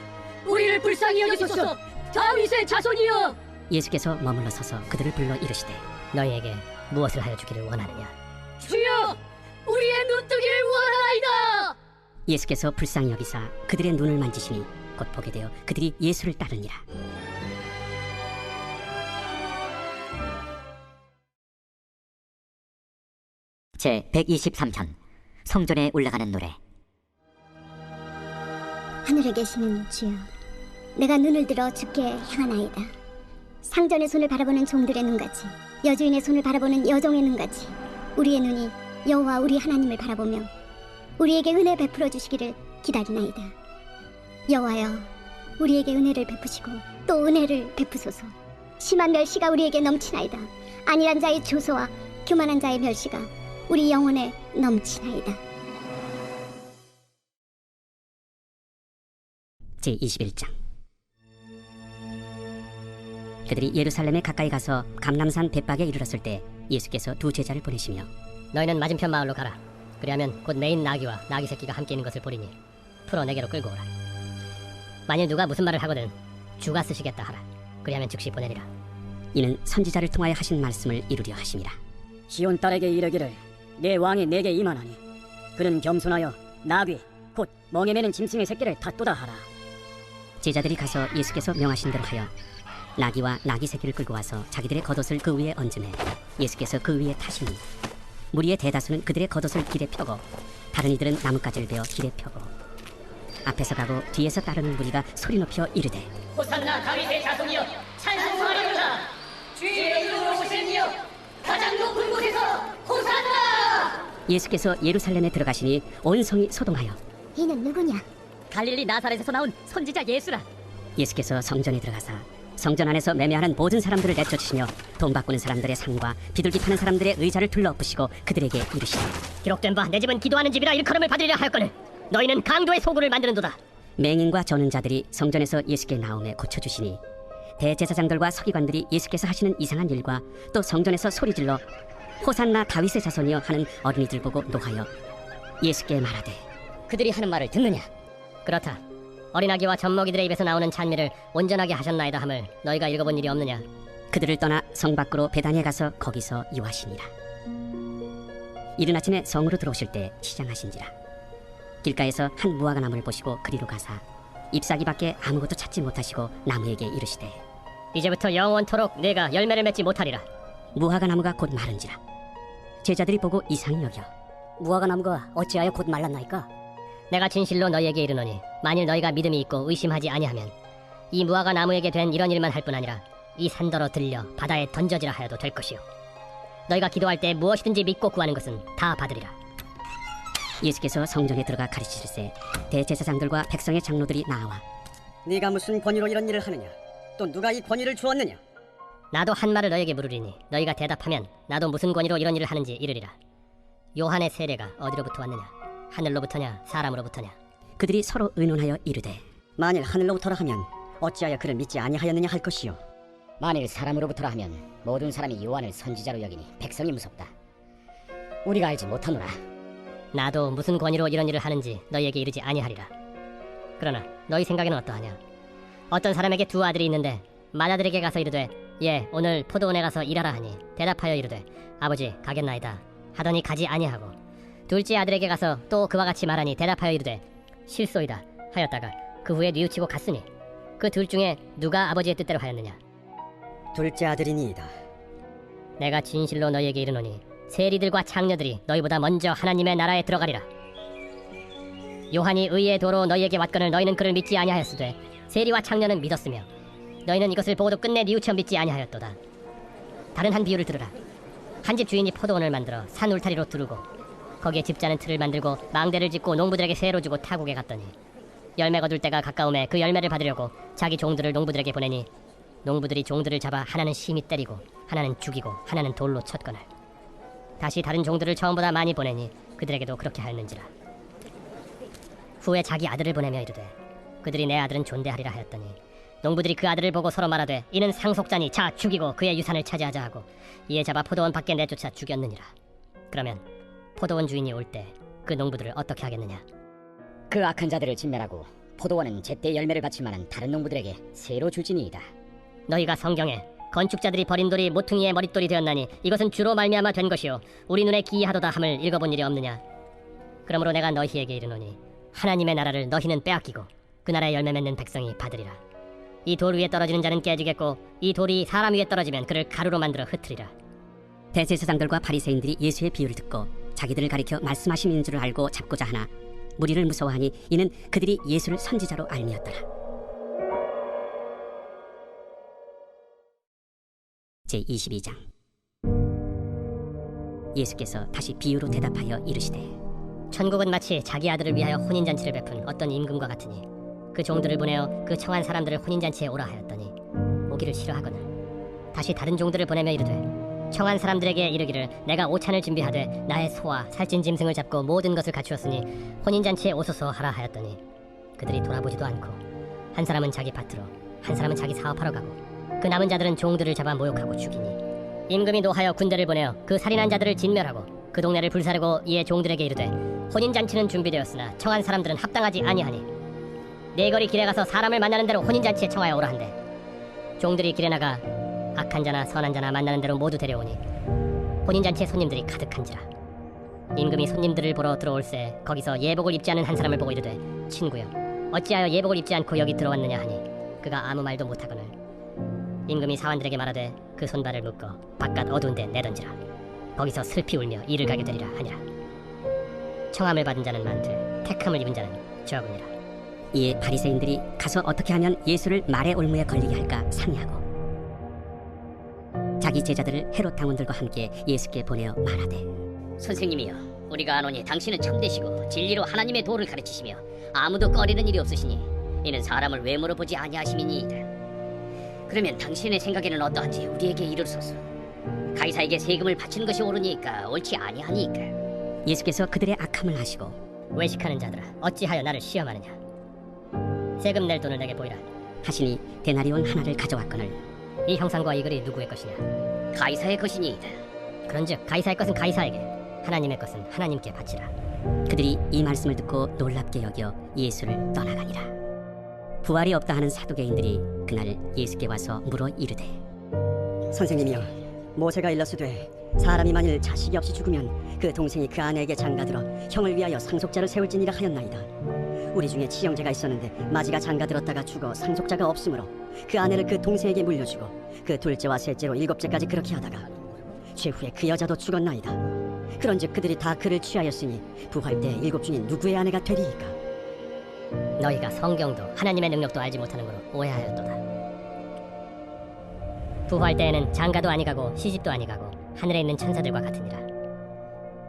Speaker 2: 우리를 불쌍히 여기소서. 다윗의 자손이여.
Speaker 1: 예수께서 머물러 서서 그들을 불러 이르시되
Speaker 3: 너희에게 무엇을 하여 주기를 원하느냐.
Speaker 2: 주여, 우리의 눈뜨기를 원하나이다.
Speaker 1: 예수께서 불쌍히 여기사 그들의 눈을 만지시니 곧 보게 되어 그들이 예수를 따르니라.
Speaker 5: 제123편 성전에 올라가는 노래.
Speaker 4: 하늘에 계시는 주여, 내가 눈을 들어 주께 향하나이다. 상전의 손을 바라보는 종들의 눈같이 여주인의 손을 바라보는 여종의 눈같이 우리의 눈이 여호와 우리 하나님을 바라보며 우리에게 은혜 베풀어 주시기를 기다리나이다. 여호와여, 우리에게 은혜를 베푸시고 또 은혜를 베푸소서. 심한 멸시가 우리에게 넘치나이다. 안일한 자의 조소와 교만한 자의 멸시가 우리 영혼에 넘치나이다.
Speaker 1: 제21장. 그들이 예루살렘에 가까이 가서 감람산 벳박에 이르렀을 때 예수께서 두 제자를 보내시며
Speaker 3: 너희는 맞은편 마을로 가라. 그리하면 곧 매인 나귀와 나귀 새끼가 함께 있는 것을 보리니 풀어 내게로 끌고 오라. 만일 누가 무슨 말을 하거든 주가 쓰시겠다 하라. 그리하면 즉시 보내리라.
Speaker 1: 이는 선지자를 통하여 하신 말씀을 이루려 하심이라.
Speaker 6: 시온 딸에게 이르기를 내 왕이 내게 임하나니 그는 겸손하여 나귀 곧 멍에 매는 짐승의 새끼를 닫도다 하라.
Speaker 1: 제자들이 가서 예수께서 명하신 대로 하여 나귀와 나귀 새끼를 끌고 와서 자기들의 겉옷을 그 위에 얹으매 예수께서 그 위에 타시니 무리의 대다수는 그들의 겉옷을 길에 펴고 다른 이들은 나뭇가지를 베어 길에 펴고 앞에서 가고 뒤에서 따르는 무리가 소리 높여 이르되
Speaker 2: 호산나 다윗의 자손이여 찬송하리로다. 주의 이름으로 오시는 이여 가장 높은 곳에서 호산나.
Speaker 1: 예수께서 예루살렘에 들어가시니 온 성이 소동하여
Speaker 4: 이는 누구냐?
Speaker 2: 갈릴리 나사렛에서 나온 선지자 예수라.
Speaker 1: 예수께서 성전에 들어가사 성전 안에서 매매하는 모든 사람들을 내쫓으시며 돈 바꾸는 사람들의 상과 비둘기 파는 사람들의 의자를 둘러엎으시고 그들에게 이르시되
Speaker 3: 기록된 바 내 집은 기도하는 집이라 일컬음을 받으리라 하였거늘 너희는 강도의 소굴을 만드는도다.
Speaker 1: 맹인과 저는 자들이 성전에서 예수께 나오매 고쳐주시니 대제사장들과 서기관들이 예수께서 하시는 이상한 일과 또 성전에서 소리질러 호산나 다윗의 자손이여 하는 어린이들 보고 노하여 예수께 말하되
Speaker 2: 그들이 하는 말을 듣느냐?
Speaker 3: 그렇다. 어린아기와 젖먹이들의 입에서 나오는 찬미를 온전하게 하셨나이다 함을 너희가 읽어본 일이 없느냐?
Speaker 1: 그들을 떠나 성 밖으로 베다니에 가서 거기서 유하시니라. 이른 아침에 성으로 들어오실 때 시장하신지라. 길가에서 한 무화과 나무를 보시고 그리로 가사 잎사귀밖에 아무것도 찾지 못하시고 나무에게 이르시되
Speaker 3: 이제부터 영원토록 내가 열매를 맺지 못하리라.
Speaker 1: 무화과 나무가 곧 마른지라. 제자들이 보고 이상히 여겨
Speaker 6: 무화과 나무가 어찌하여 곧 말랐나이까?
Speaker 3: 내가 진실로 너희에게 이르노니 만일 너희가 믿음이 있고 의심하지 아니하면 이 무화과 나무에게 된 이런 일만 할 뿐 아니라 이 산더러 들려 바다에 던져지라 하여도 될 것이요 너희가 기도할 때 무엇이든지 믿고 구하는 것은 다 받으리라.
Speaker 1: 예수께서 성전에 들어가 가르치실세 대제사장들과 백성의 장로들이 나와
Speaker 6: 네가 무슨 권위로 이런 일을 하느냐? 또 누가 이 권위를 주었느냐?
Speaker 3: 나도 한 말을 너희에게 물으리니 너희가 대답하면 나도 무슨 권위로 이런 일을 하는지 이르리라. 요한의 세례가 어디로부터 왔느냐? 하늘로부터냐 사람으로부터냐?
Speaker 1: 그들이 서로 의논하여 이르되
Speaker 6: 만일 하늘로부터라 하면 어찌하여 그를 믿지 아니하였느냐 할 것이요.
Speaker 5: 만일 사람으로부터라 하면 모든 사람이 요한을 선지자로 여기니 백성이 무섭다. 우리가 알지 못하노라.
Speaker 3: 나도 무슨 권위로 이런 일을 하는지 너희에게 이르지 아니하리라. 그러나 너희 생각에는 어떠하냐? 어떤 사람에게 두 아들이 있는데 맏아들에게 가서 이르되 예 오늘 포도원에 가서 일하라 하니 대답하여 이르되 아버지 가겠나이다 하더니 가지 아니하고 둘째 아들에게 가서 또 그와 같이 말하니 대답하여 이르되 실소이다 하였다가 그 후에 뉘우치고 갔으니 그 둘 중에 누가 아버지의 뜻대로 하였느냐?
Speaker 6: 둘째 아들이니이다.
Speaker 3: 내가 진실로 너희에게 이르노니 세리들과 창녀들이 너희보다 먼저 하나님의 나라에 들어가리라. 요한이 의의 도로 너희에게 왔거늘 너희는 그를 믿지 아니하였으되 세리와 창녀는 믿었으며 너희는 이것을 보고도 끝내 뉘우쳐 믿지 아니하였도다. 다른 한 비유를 들으라. 한 집 주인이 포도원을 만들어 산 울타리로 두르고 거기에 집자는 틀을 만들고 망대를 짓고 농부들에게 세로 주고 타국에 갔더니 열매 거둘 때가 가까움에 그 열매를 받으려고 자기 종들을 농부들에게 보내니 농부들이 종들을 잡아 하나는 심히 때리고 하나는 죽이고 하나는 돌로 쳤거늘 다시 다른 종들을 처음보다 많이 보내니 그들에게도 그렇게 하였는지라. 후에 자기 아들을 보내며 이르되 그들이 내 아들은 존대하리라 하였더니 농부들이 그 아들을 보고 서로 말하되 이는 상속자니 자 죽이고 그의 유산을 차지하자 하고 이에 잡아 포도원 밖에 내쫓아 죽였느니라. 그러면 포도원 주인이 올 때 그 농부들을 어떻게 하겠느냐?
Speaker 5: 그 악한 자들을 진멸하고 포도원은 제때 열매를 바칠 만한 다른 농부들에게 새로 줄지니이다.
Speaker 3: 너희가 성경에 건축자들이 버린 돌이 모퉁이의 머릿돌이 되었나니 이것은 주로 말미암아 된 것이요 우리 눈에 기이하도다 함을 읽어본 일이 없느냐? 그러므로 내가 너희에게 이르노니 하나님의 나라를 너희는 빼앗기고 그 나라의 열매 맺는 백성이 받으리라. 이 돌 위에 떨어지는 자는 깨지겠고 이 돌이 사람 위에 떨어지면 그를 가루로 만들어 흩으리라.
Speaker 1: 대제사장들과 바리새인들이 예수의 비유를 듣고 자기들을 가리켜 말씀하심인 줄 알고 잡고자 하나 무리를 무서워하니 이는 그들이 예수를 선지자로 알미었더라. 제22장. 예수께서 다시 비유로 대답하여 이르시되
Speaker 3: 천국은 마치 자기 아들을 위하여 혼인잔치를 베푼 어떤 임금과 같으니 그 종들을 보내어 그 청한 사람들을 혼인잔치에 오라 하였더니 오기를 싫어하거늘 다시 다른 종들을 보내며 이르되 청한 사람들에게 이르기를 내가 오찬을 준비하되 나의 소와 살찐 짐승을 잡고 모든 것을 갖추었으니 혼인잔치에 오소서 하라 하였더니 그들이 돌아보지도 않고 한 사람은 자기 밭으로 한 사람은 자기 사업하러 가고 그 남은 자들은 종들을 잡아 모욕하고 죽이니 임금이 노하여 군대를 보내어 그 살인한 자들을 진멸하고 그 동네를 불사르고 이에 종들에게 이르되 혼인잔치는 준비되었으나 청한 사람들은 합당하지 아니하니 네 거리 길에 가서 사람을 만나는 대로 혼인잔치에 청하여 오라 한대 종들이 길에 나가 악한 자나 선한 자나 만나는 대로 모두 데려오니 혼인잔치에 손님들이 가득한지라 임금이 손님들을 보러 들어올새 거기서 예복을 입지 않은 한 사람을 보고 이르되 친구여 어찌하여 예복을 입지 않고 여기 들어왔느냐 하니 그가 아무 말도 못하거늘 임금이 사환들에게 말하되 그 손발을 묶어 바깥 어두운 데 내던지라 거기서 슬피 울며 이를 가게 되리라 하니라 청함을 받은 자는 많되 택함을 입은 자는 적으니라.
Speaker 1: 이에 바리새인들이 가서 어떻게 하면 예수를 말의 올무에 걸리게 할까 상의하고 자기 제자들을 헤롯 당원들과 함께 예수께 보내어 말하되
Speaker 5: 선생님이여, 우리가 아노니 당신은 참되시고 진리로 하나님의 도를 가르치시며 아무도 꺼리는 일이 없으시니 이는 사람을 외모로 보지 아니하심이니이다. 그러면 당신의 생각에는 어떠한지 우리에게 이르소서. 가이사에게 세금을 바치는 것이 옳으니까 옳지 아니하니까.
Speaker 1: 예수께서 그들의 악함을 아시고
Speaker 3: 외식하는 자들아 어찌하여 나를 시험하느냐 세금 낼 돈을 내게 보이라
Speaker 1: 하시니 데나리온 하나를 가져왔거늘
Speaker 3: 이 형상과 이 글이 누구의 것이냐
Speaker 5: 가이사의 것이니이다.
Speaker 3: 그런즉 가이사의 것은 가이사에게 하나님의 것은 하나님께 바치라.
Speaker 1: 그들이 이 말씀을 듣고 놀랍게 여겨 예수를 떠나가니라. 부활이 없다 하는 사두개인들이 그날 예수께 와서 물어 이르되
Speaker 6: 선생님이여, 모세가 일렀으되 사람이 만일 자식이 없이 죽으면 그 동생이 그 아내에게 장가들어 형을 위하여 상속자를 세울지니라 하였나이다. 우리 중에 치형제가 있었는데 마지가 장가들었다가 죽어 상속자가 없으므로 그 아내를 그 동생에게 물려주고 그 둘째와 셋째로 일곱째까지 그렇게 하다가 최후에 그 여자도 죽었나이다. 그런즉 그들이 다 그를 취하였으니 부활 때 일곱 중에 누구의 아내가 되리이까?
Speaker 3: 너희가 성경도 하나님의 능력도 알지 못하는 거로 오해하였도다. 부활 때에는 장가도 아니가고 시집도 아니가고 하늘에 있는 천사들과 같으니라.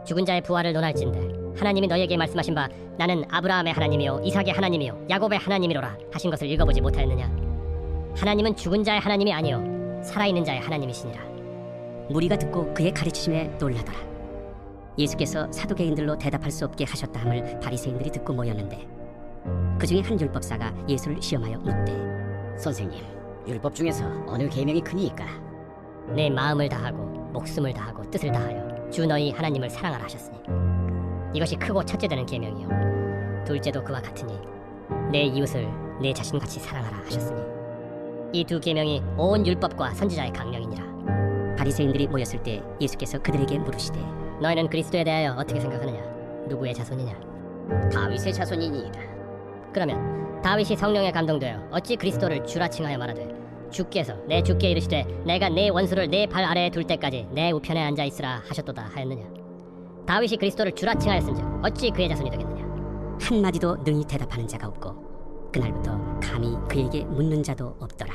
Speaker 3: 죽은 자의 부활을 논할진대 하나님이 너희에게 말씀하신 바 나는 아브라함의 하나님이요 이삭의 하나님이요 야곱의 하나님이로라 하신 것을 읽어보지 못하였느냐. 하나님은 죽은 자의 하나님이 아니요 살아있는 자의 하나님이시니라.
Speaker 1: 무리가 듣고 그의 가르치심에 놀라더라. 예수께서 사두개인들로 대답할 수 없게 하셨다 함을 바리새인들이 듣고 모였는데 그 중에 한 율법사가 예수를 시험하여 묻되
Speaker 2: 선생님, 율법 중에서 어느 계명이 크니이까?
Speaker 3: 내 마음을 다하고 목숨을 다하고 뜻을 다하여 주 너희 하나님을 사랑하라 하셨으니 이것이 크고 첫째 되는 계명이요 둘째도 그와 같으니 내 이웃을 내 자신같이 사랑하라 하셨으니 이 두 계명이 온 율법과 선지자의 강령이니라.
Speaker 1: 바리새인들이 모였을 때 예수께서 그들에게 물으시되
Speaker 3: 너희는 그리스도에 대하여 어떻게 생각하느냐? 누구의 자손이냐?
Speaker 5: 다윗의 자손이니이다.
Speaker 3: 그러면 다윗이 성령에 감동되어 어찌 그리스도를 주라 칭하여 말하되 주께서 내 주께 이르시되 내가 내 원수를 내 발 아래에 둘 때까지 내 우편에 앉아 있으라 하셨도다 하였느냐? 다윗이 그리스도를 주라 칭하였은즉 어찌 그의 자손이 되겠느냐?
Speaker 1: 한마디도 능히 대답하는 자가 없고 그날부터 감히 그에게 묻는 자도 없더라.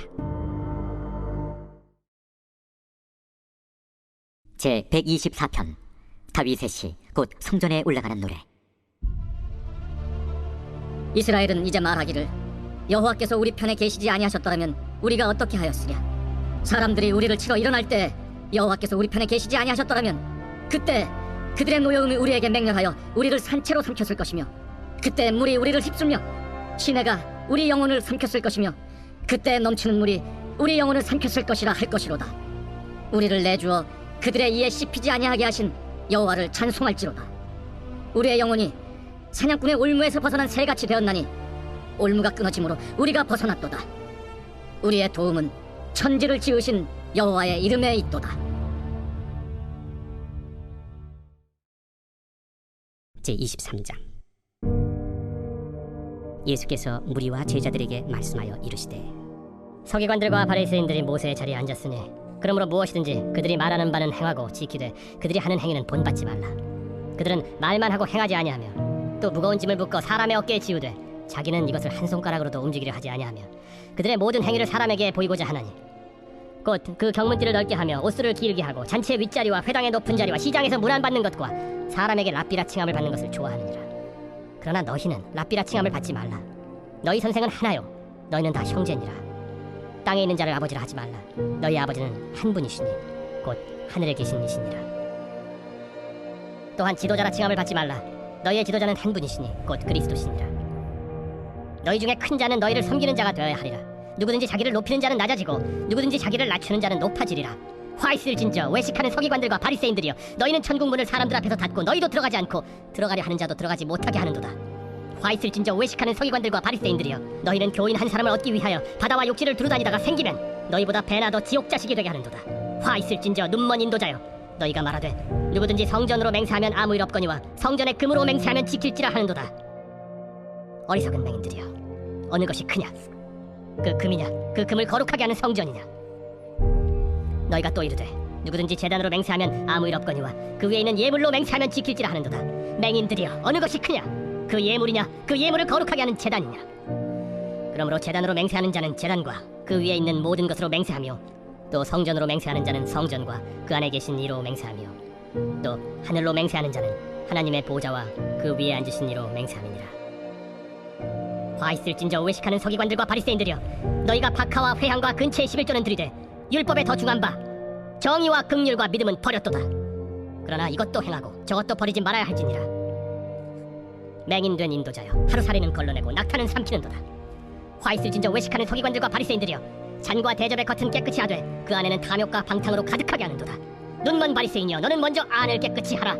Speaker 7: 제 124편 다윗의 시 곧 성전에 올라가는 노래.
Speaker 2: 이스라엘은 이제 말하기를 여호와께서 우리 편에 계시지 아니하셨더라면 우리가 어떻게 하였으랴. 사람들이 우리를 치러 일어날 때 여호와께서 우리 편에 계시지 아니하셨더라면 그때 그들의 노여움이 우리에게 맹렬하여 우리를 산채로 삼켰을 것이며 그때 물이 우리를 휩쓸며 시내가 우리 영혼을 삼켰을 것이며 그때 넘치는 물이 우리 영혼을 삼켰을 것이라 할 것이로다. 우리를 내주어 그들의 이에 씹히지 아니하게 하신 여호와를 찬송할지로다. 우리의 영혼이 사냥꾼의 올무에서 벗어난 새같이 되었나니 올무가 끊어짐으로 우리가 벗어났도다. 우리의 도움은 천지를 지으신 여호와의 이름에 있도다.
Speaker 1: 제23장 예수께서 무리와 제자들에게 말씀하여 이르시되
Speaker 3: 서기관들과 바리새인들이 모세의 자리에 앉았으니 그러므로 무엇이든지 그들이 말하는 바는 행하고 지키되 그들이 하는 행위는 본받지 말라. 그들은 말만 하고 행하지 아니하며 또 무거운 짐을 묶어 사람의 어깨에 지우되 자기는 이것을 한 손가락으로도 움직이려 하지 아니하며 그들의 모든 행위를 사람에게 보이고자 하나니 곧 그 경문띠를 넓게 하며 옷수를 길게 하고 잔치의 윗자리와 회당의 높은 자리와 시장에서 문안 받는 것과 사람에게 랍비라 칭함을 받는 것을 좋아하느니라. 그러나 너희는 랍비라 칭함을 받지 말라. 너희 선생은 하나요. 너희는 다 형제니라. 땅에 있는 자를 아버지라 하지 말라. 너희 아버지는 한 분이시니 곧 하늘에 계신 이시니라. 또한 지도자라 칭함을 받지 말라. 너희의 지도자는 한 분이시니 곧 그리스도시니라. 너희 중에 큰 자는 너희를 섬기는 자가 되어야 하리라. 누구든지 자기를 높이는 자는 낮아지고 누구든지 자기를 낮추는 자는 높아지리라. 화 있을진저 외식하는 서기관들과 바리새인들이여, 너희는 천국 문을 사람들 앞에서 닫고 너희도 들어가지 않고 들어가려 하는 자도 들어가지 못하게 하는도다. 화 있을진저 외식하는 서기관들과 바리새인들이여, 너희는 교인 한 사람을 얻기 위하여 바다와 욕지를 두루다니다가 생기면 너희보다 배나 더 지옥 자식이 되게 하는도다. 화 있을진저 눈먼 인도자여, 너희가 말하되 누구든지 성전으로 맹세하면 아무 일 없거니와 성전에 금으로 맹세하면 지킬지라 하는도다. 어리석은 맹인들이여, 어느 것이 크냐? 그 금이냐? 그 금을 거룩하게 하는 성전이냐? 너희가 또 이르되 누구든지 제단으로 맹세하면 아무 일 없거니와 그 위에 있는 예물로 맹세하면 지킬지라 하는도다. 맹인들이여, 어느 것이 크냐? 그 예물이냐? 그 예물을 거룩하게 하는 제단이냐? 그러므로 제단으로 맹세하는 자는 제단과 그 위에 있는 모든 것으로 맹세하며, 또 성전으로 맹세하는 자는 성전과 그 안에 계신 이로 맹세하며, 또 하늘로 맹세하는 자는 하나님의 보좌와 그 위에 앉으신 이로 맹세함이니라. 화 있을진저 외식하는 서기관들과 바리새인들이여, 너희가 박하와 회향과 근체의 11조는 들이되 율법에 더 중한 바 정의와 긍휼과 믿음은 버렸도다. 그러나 이것도 행하고 저것도 버리지 말아야 할지니라. 맹인된 인도자여, 하루살이는 걸러내고 낙타는 삼키는도다. 화 있을진저 외식하는 서기관들과 바리새인들이여, 잔과 대접의 겉은 깨끗이 하되 그 안에는 탐욕과 방탕으로 가득하게 하는도다. 눈먼 바리새인이여, 너는 먼저 안을 깨끗이 하라.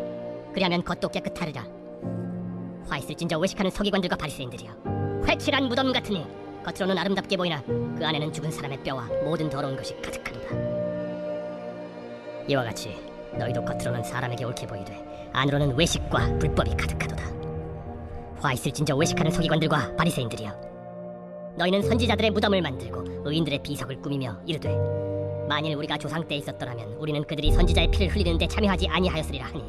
Speaker 3: 그리하면 겉도 깨끗하리라. 화 있을진저 외식하는 서기관들과 바리새인들이여, 회칠한 무덤 같으니 겉으로는 아름답게 보이나 그 안에는 죽은 사람의 뼈와 모든 더러운 것이 가득하니라. 이와 같이 너희도 겉으로는 사람에게 옳게 보이되 안으로는 외식과 불법이 가득하도다. 화 있을진저 외식하는 서기관들과 바리새인들이여, 너희는 선지자들의 무덤을 만들고 의인들의 비석을 꾸미며 이르되 만일 우리가 조상 때 있었더라면 우리는 그들이 선지자의 피를 흘리는 데 참여하지 아니하였으리라 하니,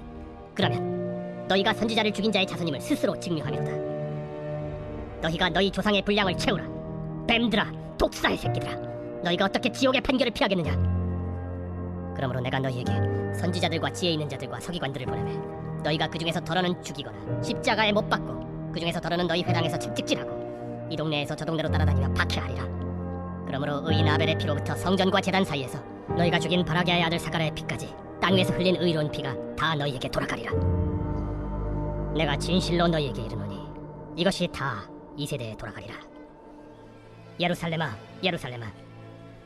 Speaker 3: 그러면 너희가 선지자를 죽인 자의 자손임을 스스로 증명하리로다. 너희가 너희 조상의 분량을 채우라. 뱀들아, 독사의 새끼들아, 너희가 어떻게 지옥의 판결을 피하겠느냐? 그러므로 내가 너희에게 선지자들과 지혜 있는 자들과 서기관들을 보내매 너희가 그 중에서 덜어는 죽이거나 십자가에 못 박고 그 중에서 덜어는 너희 회당에서 채찍질하고 이 동네에서 저 동네로 따라다니며 박해하리라. 그러므로 의인 아벨의 피로부터 성전과 제단 사이에서 너희가 죽인 바라게의 아들 사가랴의 피까지 땅 위에서 흘린 의로운 피가 다 너희에게 돌아가리라. 내가 진실로 너희에게 이르노니 이것이 다 이 세대에 돌아가리라. 예루살렘아, 예루살렘아,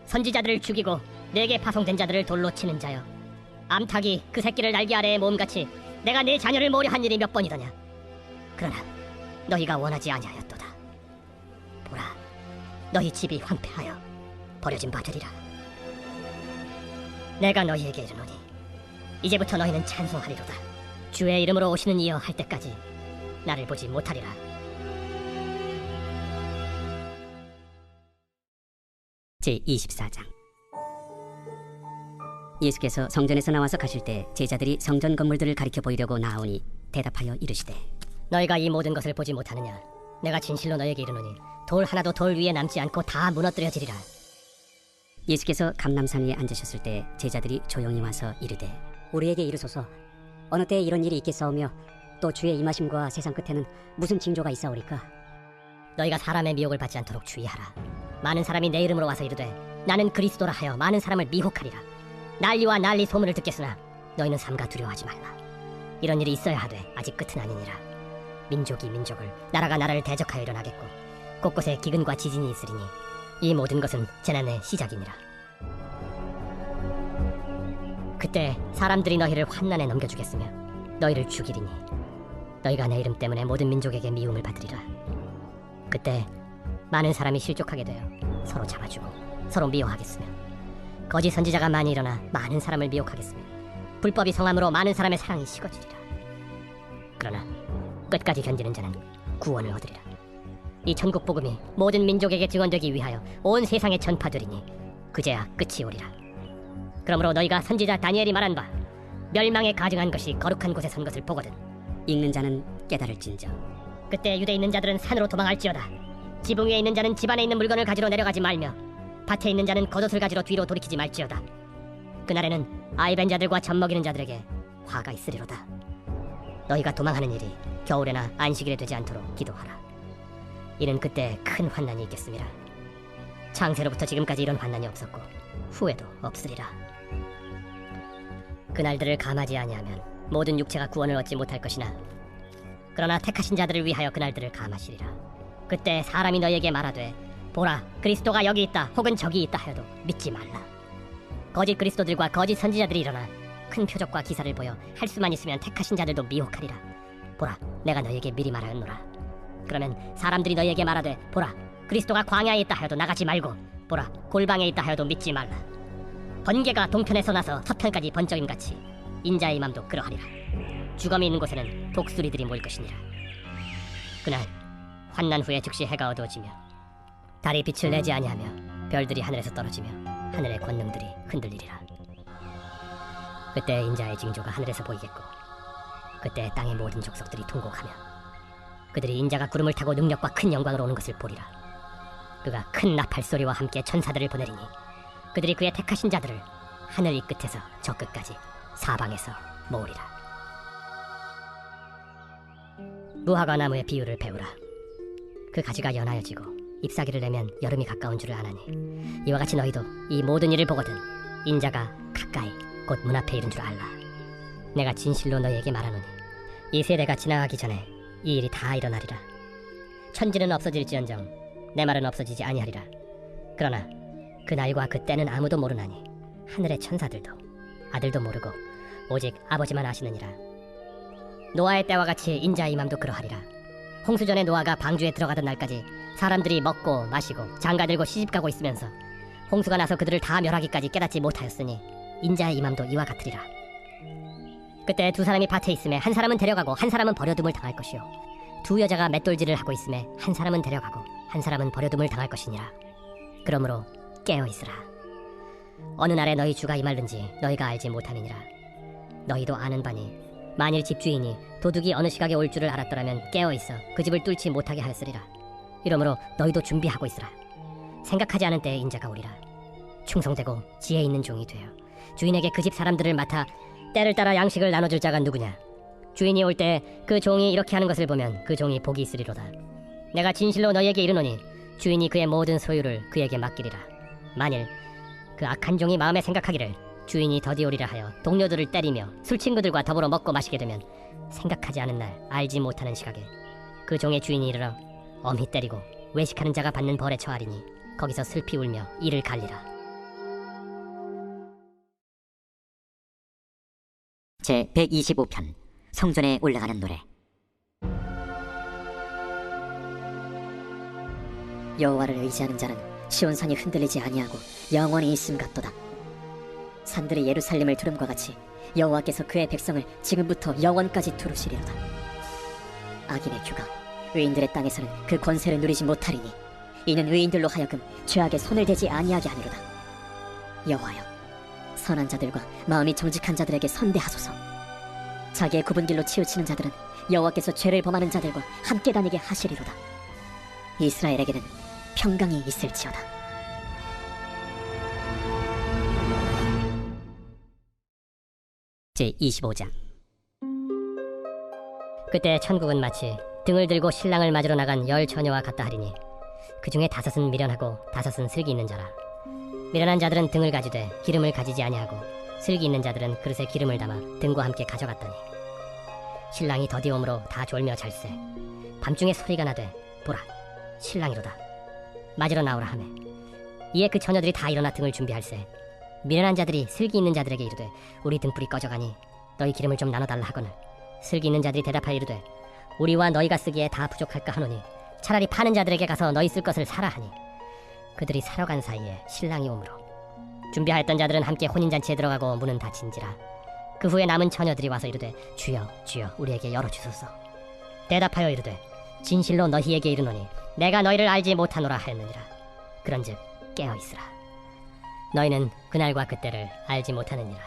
Speaker 3: 선지자들을 죽이고 내게 파송된 자들을 돌로 치는 자여, 암탉이 그 새끼를 날개 아래에 모음같이 내가 내 자녀를 모려 한 일이 몇 번이더냐? 그러나 너희가 원하지 아니하였도다. 보라, 너희 집이 황폐하여 버려진 바 되리라. 내가 너희에게 이르노니 이제부터 너희는 찬송하리로다. 주의 이름으로 오시는 이여 할 때까지 나를 보지 못하리라.
Speaker 1: 제24장. 예수께서 성전에서 나와서 가실 때 제자들이 성전 건물들을 가리켜 보이려고 나오니 대답하여 이르시되,
Speaker 3: 너희가 이 모든 것을 보지 못하느냐? 내가 진실로 너희에게 이르노니 돌 하나도 돌 위에 남지 않고 다 무너뜨려지리라.
Speaker 1: 예수께서 감람산 위에 앉으셨을 때 제자들이 조용히 와서 이르되, 우리에게 이르소서, 어느 때에 이런 일이 있겠사오며 또 주의 임하심과 세상 끝에는 무슨 징조가 있사오리까?
Speaker 3: 너희가 사람의 미혹을 받지 않도록 주의하라. 많은 사람이 내 이름으로 와서 이르되 나는 그리스도라 하여 많은 사람을 미혹하리라. 난리와 난리 소문을 듣겠으나 너희는 삼가 두려워하지 말라. 이런 일이 있어야 하되 아직 끝은 아니니라. 민족이 민족을, 나라가 나라를 대적하여 일어나겠고 곳곳에 기근과 지진이 있으리니 이 모든 것은 재난의 시작이니라. 그때 사람들이 너희를 환난에 넘겨주겠으며 너희를 죽이리니 너희가 내 이름 때문에 모든 민족에게 미움을 받으리라. 그때 많은 사람이 실족하게 되어 서로 잡아주고 서로 미워하겠으며 거짓 선지자가 많이 일어나 많은 사람을 미혹하겠으며 불법이 성함으로 많은 사람의 사랑이 식어지리라. 그러나 끝까지 견디는 자는 구원을 얻으리라. 이 천국 복음이 모든 민족에게 증언되기 위하여 온 세상에 전파되리니 그제야 끝이 오리라. 그러므로 너희가 선지자 다니엘이 말한 바 멸망에 가증한 것이 거룩한 곳에 선 것을 보거든
Speaker 1: 읽는 자는 깨달을진저.
Speaker 3: 그때 유대에 있는 자들은 산으로 도망할지어다. 지붕 위에 있는 자는 집 안에 있는 물건을 가지러 내려가지 말며 밭에 있는 자는 겉옷을 가지러 뒤로 돌이키지 말지어다. 그날에는 아이벤 자들과 젖 먹이는 자들에게 화가 있으리로다. 너희가 도망하는 일이 겨울에나 안식일에 되지 않도록 기도하라. 이는 그때 큰 환난이 있겠습니다. 창세로부터 지금까지 이런 환난이 없었고 후에도 없으리라. 그날들을 감하지 아니하면 모든 육체가 구원을 얻지 못할 것이나 그러나 택하신 자들을 위하여 그날들을 감하시리라. 그때 사람이 너희에게 말하되 보라 그리스도가 여기 있다 혹은 저기 있다 하여도 믿지 말라. 거짓 그리스도들과 거짓 선지자들이 일어나 큰 표적과 기사를 보여 할 수만 있으면 택하신 자들도 미혹하리라. 보라 내가 너희에게 미리 말하였노라. 그러면 사람들이 너희에게 말하되 보라 그리스도가 광야에 있다 하여도 나가지 말고 보라 골방에 있다 하여도 믿지 말라. 번개가 동편에서 나서 서편까지 번쩍임같이 인자의 맘도 그러하리라. 주검이 있는 곳에는 독수리들이 모일 것이니라. 그날 환난 후에 즉시 해가 어두워지며 달이 빛을 내지 아니하며 별들이 하늘에서 떨어지며 하늘의 권능들이 흔들리리라. 그때 인자의 징조가 하늘에서 보이겠고 그때 땅의 모든 족속들이 통곡하며 그들이 인자가 구름을 타고 능력과 큰 영광으로 오는 것을 보리라. 그가 큰 나팔 소리와 함께 천사들을 보내리니 그들이 그의 택하신 자들을 하늘 이 끝에서 저 끝까지 사방에서 모으리라. 무화과 나무의 비유를 배우라. 그 가지가 연하여지고 잎사귀를 내면 여름이 가까운 줄을 아나니 이와 같이 너희도 이 모든 일을 보거든 인자가 가까이 곧 문 앞에 이른 줄 알라. 내가 진실로 너희에게 말하노니 이 세대가 지나가기 전에 이 일이 다 일어나리라. 천지는 없어질지언정 내 말은 없어지지 아니하리라. 그러나 그 날과 그 때는 아무도 모르나니 하늘의 천사들도 아들도 모르고 오직 아버지만 아시느니라. 노아의 때와 같이 인자의 맘도 그러하리라. 홍수전에 노아가 방주에 들어가던 날까지 사람들이 먹고 마시고 장가들고 시집가고 있으면서 홍수가 나서 그들을 다 멸하기까지 깨닫지 못하였으니 인자의 이맘도 이와 같으리라. 그때 두 사람이 밭에 있음에 한 사람은 데려가고 한 사람은 버려둠을 당할 것이요 두 여자가 맷돌질을 하고 있음에 한 사람은 데려가고 한 사람은 버려둠을 당할 것이니라. 그러므로 깨어있으라. 어느 날에 너희 주가 임할는지 너희가 알지 못함이니라. 너희도 아는 바니 만일 집주인이 도둑이 어느 시각에 올 줄을 알았더라면 깨어있어 그 집을 뚫지 못하게 하였으리라. 이러므로 너희도 준비하고 있으라. 생각하지 않은 때에 인자가 오리라. 충성되고 지혜 있는 종이 되어 주인에게 그 집 사람들을 맡아 때를 따라 양식을 나눠줄 자가 누구냐. 주인이 올 때 그 종이 이렇게 하는 것을 보면 그 종이 복이 있으리로다. 내가 진실로 너희에게 이르노니 주인이 그의 모든 소유를 그에게 맡기리라. 만일 그 악한 종이 마음에 생각하기를 주인이 더디 오리라 하여 동료들을 때리며 술친구들과 더불어 먹고 마시게 되면 생각하지 않은 날 알지 못하는 시각에 그 종의 주인이 이르러 엄히 때리고 외식하는 자가 받는 벌에 처하리니 거기서 슬피 울며 이를 갈리라.
Speaker 7: 제 125편 성전에 올라가는 노래.
Speaker 2: 여호와를 의지하는 자는 시온산이 흔들리지 아니하고 영원히 있음 같도다. 산들이 예루살렘을 두름과 같이 여호와께서 그의 백성을 지금부터 영원까지 두루시리로다. 악인의 휴가 의인들의 땅에서는 그 권세를 누리지 못하리니 이는 의인들로 하여금 죄악에 손을 대지 아니하게 하리로다. 여호와여, 선한 자들과 마음이 정직한 자들에게 선대하소서. 자기의 굽은 길로 치우치는 자들은 여호와께서 죄를 범하는 자들과 함께 다니게 하시리로다. 이스라엘에게는 평강이 있을지어다.
Speaker 3: 제25장. 그때 천국은 마치 등을 들고 신랑을 맞으러 나간 10 처녀와 같다 하리니 그 중에 5은 미련하고 5은 슬기 있는 자라. 미련한 자들은 등을 가지되 기름을 가지지 아니하고 슬기 있는 자들은 그릇에 기름을 담아 등과 함께 가져갔더니 신랑이 더디 오므로 다 졸며 잘세. 밤중에 소리가 나되 보라 신랑이로다. 맞으러 나오라 하매 이에 그 처녀들이 다 일어나 등을 준비할세. 미련한 자들이 슬기 있는 자들에게 이르되 우리 등불이 꺼져가니 너희 기름을 좀 나눠달라 하거늘 슬기 있는 자들이 대답하여 이르되 우리와 너희가 쓰기에 다 부족할까 하노니 차라리 파는 자들에게 가서 너희 쓸 것을 사라 하니 그들이 사러 간 사이에 신랑이 오므로 준비하였던 자들은 함께 혼인잔치에 들어가고 문은 닫힌지라. 그 후에 남은 처녀들이 와서 이르되 주여 주여 우리에게 열어주소서. 대답하여 이르되 진실로 너희에게 이르노니 내가 너희를 알지 못하노라 하였느니라. 그런즉 깨어있으라. 너희는 그날과 그때를 알지 못하느니라.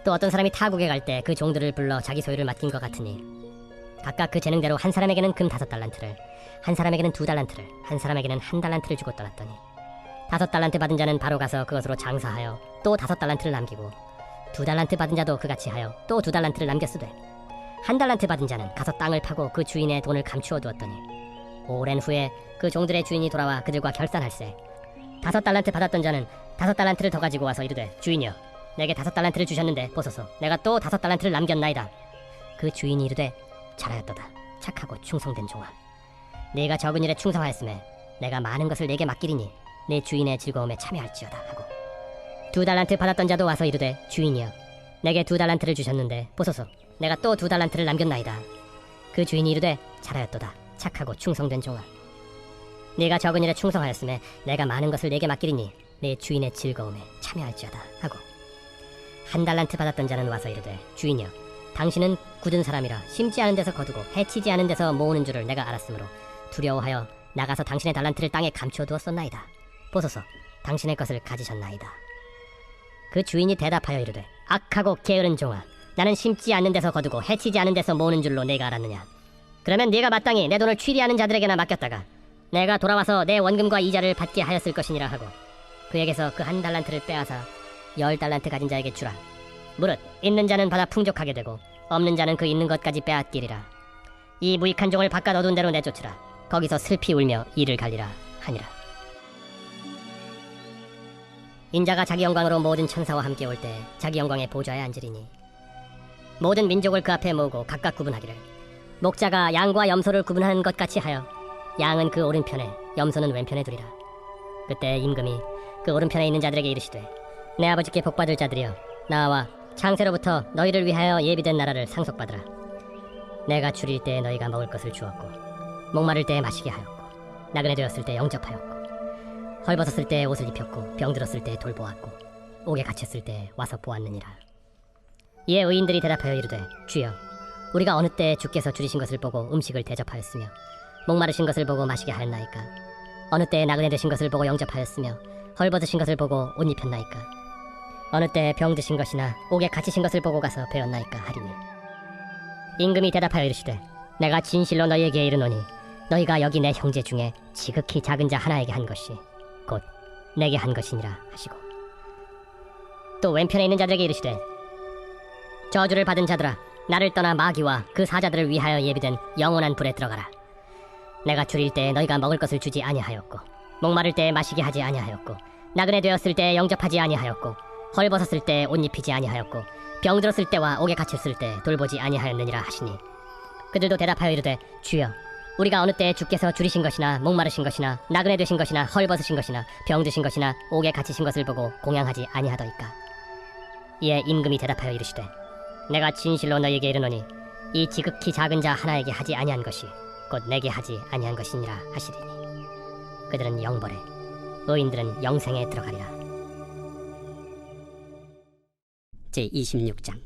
Speaker 3: 또 어떤 사람이 타국에 갈 때 그 종들을 불러 자기 소유를 맡긴 것 같으니 각각 그 재능대로 한 사람에게는 금 5달란트를 한 사람에게는 2달란트를 한 사람에게는 1달란트를 주고 떠났더니 5달란트 받은 자는 바로 가서 그것으로 장사하여 또 5달란트를 남기고 2달란트 받은 자도 그같이 하여 또 2달란트를 남겼으되 한 달란트 받은 자는 가서 땅을 파고 그 주인의 돈을 감추어 두었더니 오랜 후에 그 종들의 주인이 돌아와 그들과 결산할세. 5달란트 받았던 자는 5달란트를 더 가지고 와서 이르되 주인이여 내게 5달란트를 주셨는데 보소서 내가 또 5달란트를 남겼나이다. 그 주인이 이르되 잘하였도다. 착하고 충성된 종아. 네가 적은 일에 충성하였음에 내가 많은 것을 네게 맡기리니 내 주인의 즐거움에 참여할지어다 하고 2달란트 받았던 자도 와서 이르되 주인이여 내게 2달란트를 주셨는데 보소서 내가 또 2달란트를 남겼나이다. 그 주인이 이르되 잘하였도다. 착하고 충성된 종아. 네가 적은 일에 충성하였음에 내가 많은 것을 네게 맡기리니 내 주인의 즐거움에 참여할지어다 하고 1달란트 받았던 자는 와서 이르되 주인이여 당신은 굳은 사람이라 심지 않은 데서 거두고 해치지 않은 데서 모으는 줄을 내가 알았으므로 두려워하여 나가서 당신의 달란트를 땅에 감추어 두었었나이다. 보소서 당신의 것을 가지셨나이다. 그 주인이 대답하여 이르되 악하고 게으른 종아 나는 심지 않는 데서 거두고 해치지 않은 데서 모으는 줄로 내가 알았느냐. 그러면 네가 마땅히 내 돈을 취리하는 자들에게나 맡겼다가 내가 돌아와서 내 원금과 이자를 받게 하였을 것이니라 하고 그에게서 그 1달란트를 빼앗아 10달란트 가진 자에게 주라. 무릇 있는 자는 받아 풍족하게 되고 없는 자는 그 있는 것까지 빼앗기리라. 이 무익한 종을 바깥 어두운 데로 내쫓으라. 거기서 슬피 울며 이를 갈리라 하니라. 인자가 자기 영광으로 모든 천사와 함께 올 때 자기 영광의 보좌에 앉으리니 모든 민족을 그 앞에 모으고 각각 구분하기를 목자가 양과 염소를 구분하는 것 같이 하여 양은 그 오른편에 염소는 왼편에 두리라. 그때 임금이 그 오른편에 있는 자들에게 이르시되 내 아버지께 복받을 자들이여 나와 창세로부터 너희를 위하여 예비된 나라를 상속받으라. 내가 줄일 때에 너희가 먹을 것을 주었고 목마를 때에 마시게 하였고 나그네 되었을 때 영접하였고 헐벗었을 때에 옷을 입혔고 병들었을 때에 돌보았고 옥에 갇혔을 때에 와서 보았느니라. 이에 의인들이 대답하여 이르되 주여 우리가 어느 때에 주께서 줄이신 것을 보고 음식을 대접하였으며 목마르신 것을 보고 마시게 하였나이까. 어느 때에 나그네 되신 것을 보고 영접하였으며 헐벗으신 것을 보고 옷 입혔나이까. 어느 때에 병드신 것이나 옥에 갇히신 것을 보고 가서 배웠나이까 하리니 임금이 대답하여 이르시되 내가 진실로 너희에게 이르노니 너희가 여기 내 형제 중에 지극히 작은 자 하나에게 한 것이 곧 내게 한 것이니라 하시고 또 왼편에 있는 자들에게 이르시되 저주를 받은 자들아 나를 떠나 마귀와 그 사자들을 위하여 예비된 영원한 불에 들어가라. 내가 줄일 때에 너희가 먹을 것을 주지 아니하였고 목마를 때에 마시게 하지 아니하였고 나그네 되었을 때에 영접하지 아니하였고 헐벗었을 때에 옷 입히지 아니하였고 병들었을 때와 옥에 갇혔을 때 돌보지 아니하였느니라 하시니 그들도 대답하여 이르되 주여 우리가 어느 때에 주께서 줄이신 것이나 목마르신 것이나 나그네 되신 것이나 헐벗으신 것이나 병드신 것이나 옥에 갇히신 것을 보고 공양하지 아니하더이까. 이에 임금이 대답하여 이르시되 내가 진실로 너희에게 이르노니 이 지극히 작은 자 하나에게 하지 아니한 것이 곧 내게 하지 아니한 것이니라 하시리니 그들은 영벌에 의인들은 영생에 들어가리라.
Speaker 1: 제26장.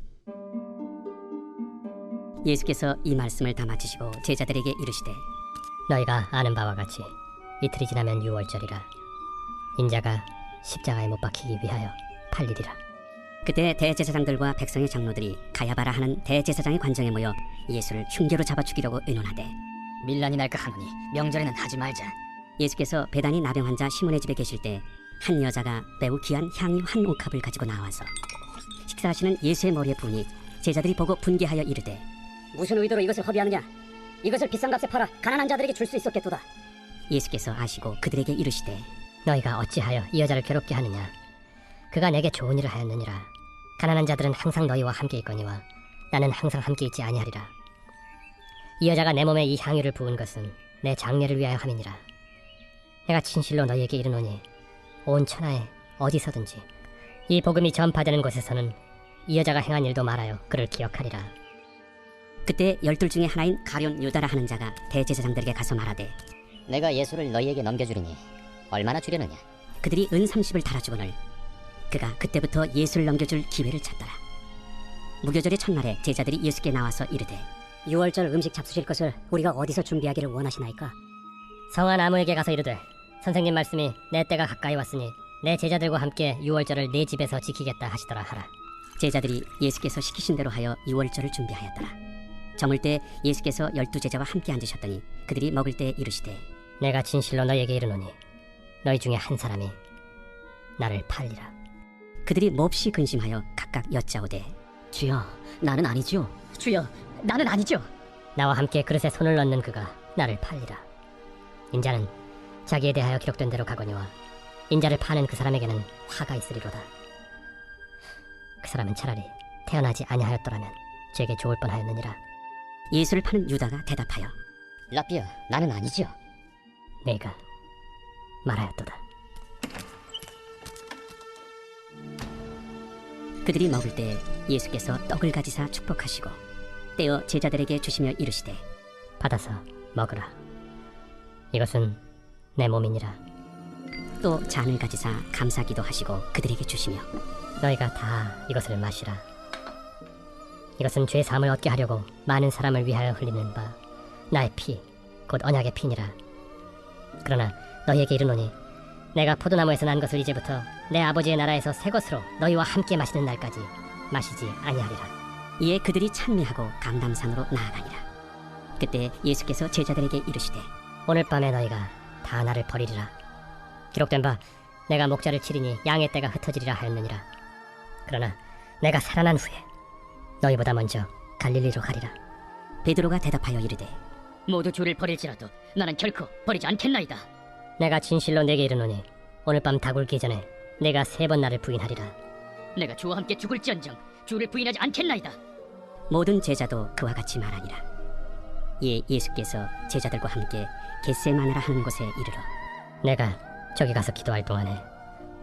Speaker 1: 예수께서 이 말씀을 다 마치시고 제자들에게 이르시되
Speaker 3: 너희가 아는 바와 같이 이틀이 지나면 유월절이라 인자가 십자가에 못 박히기 위하여 팔리리라.
Speaker 1: 그때 대제사장들과 백성의 장로들이 가야바라 하는 대제사장의 관정에 모여 예수를 흉계로 잡아 죽이려고 의논하되
Speaker 5: 밀란이 날까 하노니 명절에는 하지 말자.
Speaker 1: 예수께서 베다니 나병 환자 시몬의 집에 계실 때 한 여자가 매우 귀한 향유 한 옥합을 가지고 나와서 식사하시는 예수의 머리에 부으니 제자들이 보고 분개하여 이르되
Speaker 2: 무슨 의도로 이것을 허비하느냐. 이것을 비싼 값에 팔아 가난한 자들에게 줄 수 있었겠도다.
Speaker 1: 예수께서 아시고 그들에게 이르시되
Speaker 3: 너희가 어찌하여 이 여자를 괴롭게 하느냐. 그가 내게 좋은 일을 하였느니라. 가난한 자들은 항상 너희와 함께 있거니와 나는 항상 함께 있지 아니하리라. 이 여자가 내 몸에 이 향유를 부은 것은 내 장례를 위하여 함이니라. 내가 진실로 너희에게 이르노니 온 천하에 어디서든지 이 복음이 전파되는 곳에서는 이 여자가 행한 일도 말하여 그를 기억하리라.
Speaker 1: 그때 12 중에 하나인 가룟 유다라 하는 자가 대제사장들에게 가서 말하되
Speaker 5: 내가 예수를 너희에게 넘겨주리니 얼마나 주려느냐.
Speaker 1: 그들이 은 30을 달아주거늘 그가 그때부터 예수를 넘겨줄 기회를 찾더라. 무교절의 첫날에 제자들이 예수께 나와서 이르되
Speaker 2: 유월절 음식 잡수실 것을 우리가 어디서 준비하기를 원하시나이까.
Speaker 3: 성한 아무에게 가서 이르되 선생님 말씀이 내 때가 가까이 왔으니 내 제자들과 함께 유월절을 내 집에서 지키겠다 하시더라 하라.
Speaker 1: 제자들이 예수께서 시키신 대로 하여 유월절을 준비하였더라. 저물 때 예수께서 12 제자와 함께 앉으셨더니 그들이 먹을 때 이르시되
Speaker 3: 내가 진실로 너희에게 이르노니 너희 중에 한 사람이 나를 팔리라.
Speaker 1: 그들이 몹시 근심하여 각각 여짜오되
Speaker 2: 주여 나는 아니지요. 주여 나는 아니죠.
Speaker 3: 나와 함께 그릇에 손을 넣는 그가 나를 팔리라. 인자는 자기에 대하여 기록된 대로 가거니와 인자를 파는 그 사람에게는 화가 있으리로다. 그 사람은 차라리 태어나지 아니하였더라면 제게 좋을 뻔하였느니라.
Speaker 1: 예수를 파는 유다가 대답하여
Speaker 5: 라비어, 나는 아니지요.
Speaker 3: 내가 말하였도다.
Speaker 1: 그들이 먹을 때 예수께서 떡을 가지사 축복하시고 떼어 제자들에게 주시며 이르시되
Speaker 3: 받아서 먹으라. 이것은 내 몸이니라.
Speaker 1: 또 잔을 가지사 감사기도 하시고 그들에게 주시며
Speaker 3: 너희가 다 이것을 마시라. 이것은 죄 사함을 얻게 하려고 많은 사람을 위하여 흘리는 바 나의 피, 곧 언약의 피니라. 그러나 너희에게 이르노니 내가 포도나무에서 난 것을 이제부터 내 아버지의 나라에서 새 것으로 너희와 함께 마시는 날까지 마시지 아니하리라.
Speaker 1: 이에 그들이 찬미하고 감람산으로 나아가니라. 그때 예수께서 제자들에게 이르시되
Speaker 3: 오늘 밤에 너희가 다 나를 버리리라. 기록된 바 내가 목자를 치리니 양의 떼가 흩어지리라 하였느니라. 그러나 내가 살아난 후에 너희보다 먼저 갈릴리로 가리라.
Speaker 1: 베드로가 대답하여 이르되
Speaker 5: 모두 주를 버릴지라도 나는 결코 버리지 않겠나이다.
Speaker 3: 내가 진실로 내게 이르노니 오늘 밤 닭울기 전에 내가 3번 나를 부인하리라.
Speaker 5: 내가 주와 함께 죽을지언정 주를 부인하지 않겠나이다.
Speaker 1: 모든 제자도 그와 같이 말하니라. 이에 예수께서 제자들과 함께 겟세마네라 하는 곳에 이르러
Speaker 3: 내가 저기 가서 기도할 동안에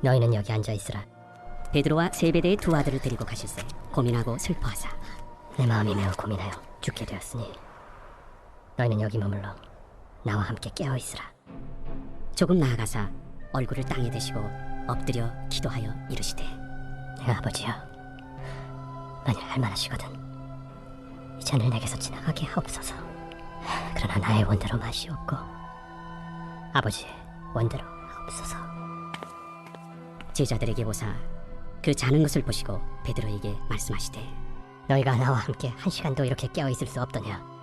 Speaker 3: 너희는 여기 앉아 있으라.
Speaker 1: 베드로와 세베대의 두 아들을 데리고 가실새 고민하고 슬퍼하사
Speaker 3: 내 마음이 매우 고민하여 죽게 되었으니 너희는 여기 머물러 나와 함께 깨어 있으라.
Speaker 1: 조금 나아가사 얼굴을 땅에 대시고 엎드려 기도하여 이르시되
Speaker 3: 내 아버지여, 만일 할만하시거든 이 잔을 내게서 지나가게 하옵소서. 그러나 나의 원대로 마시옵고 아버지의 원대로 하옵소서.
Speaker 1: 제자들에게 보사 그 자는 것을 보시고 베드로에게 말씀하시되
Speaker 3: 너희가 나와 함께 1시간도 이렇게 깨어 있을 수 없더냐.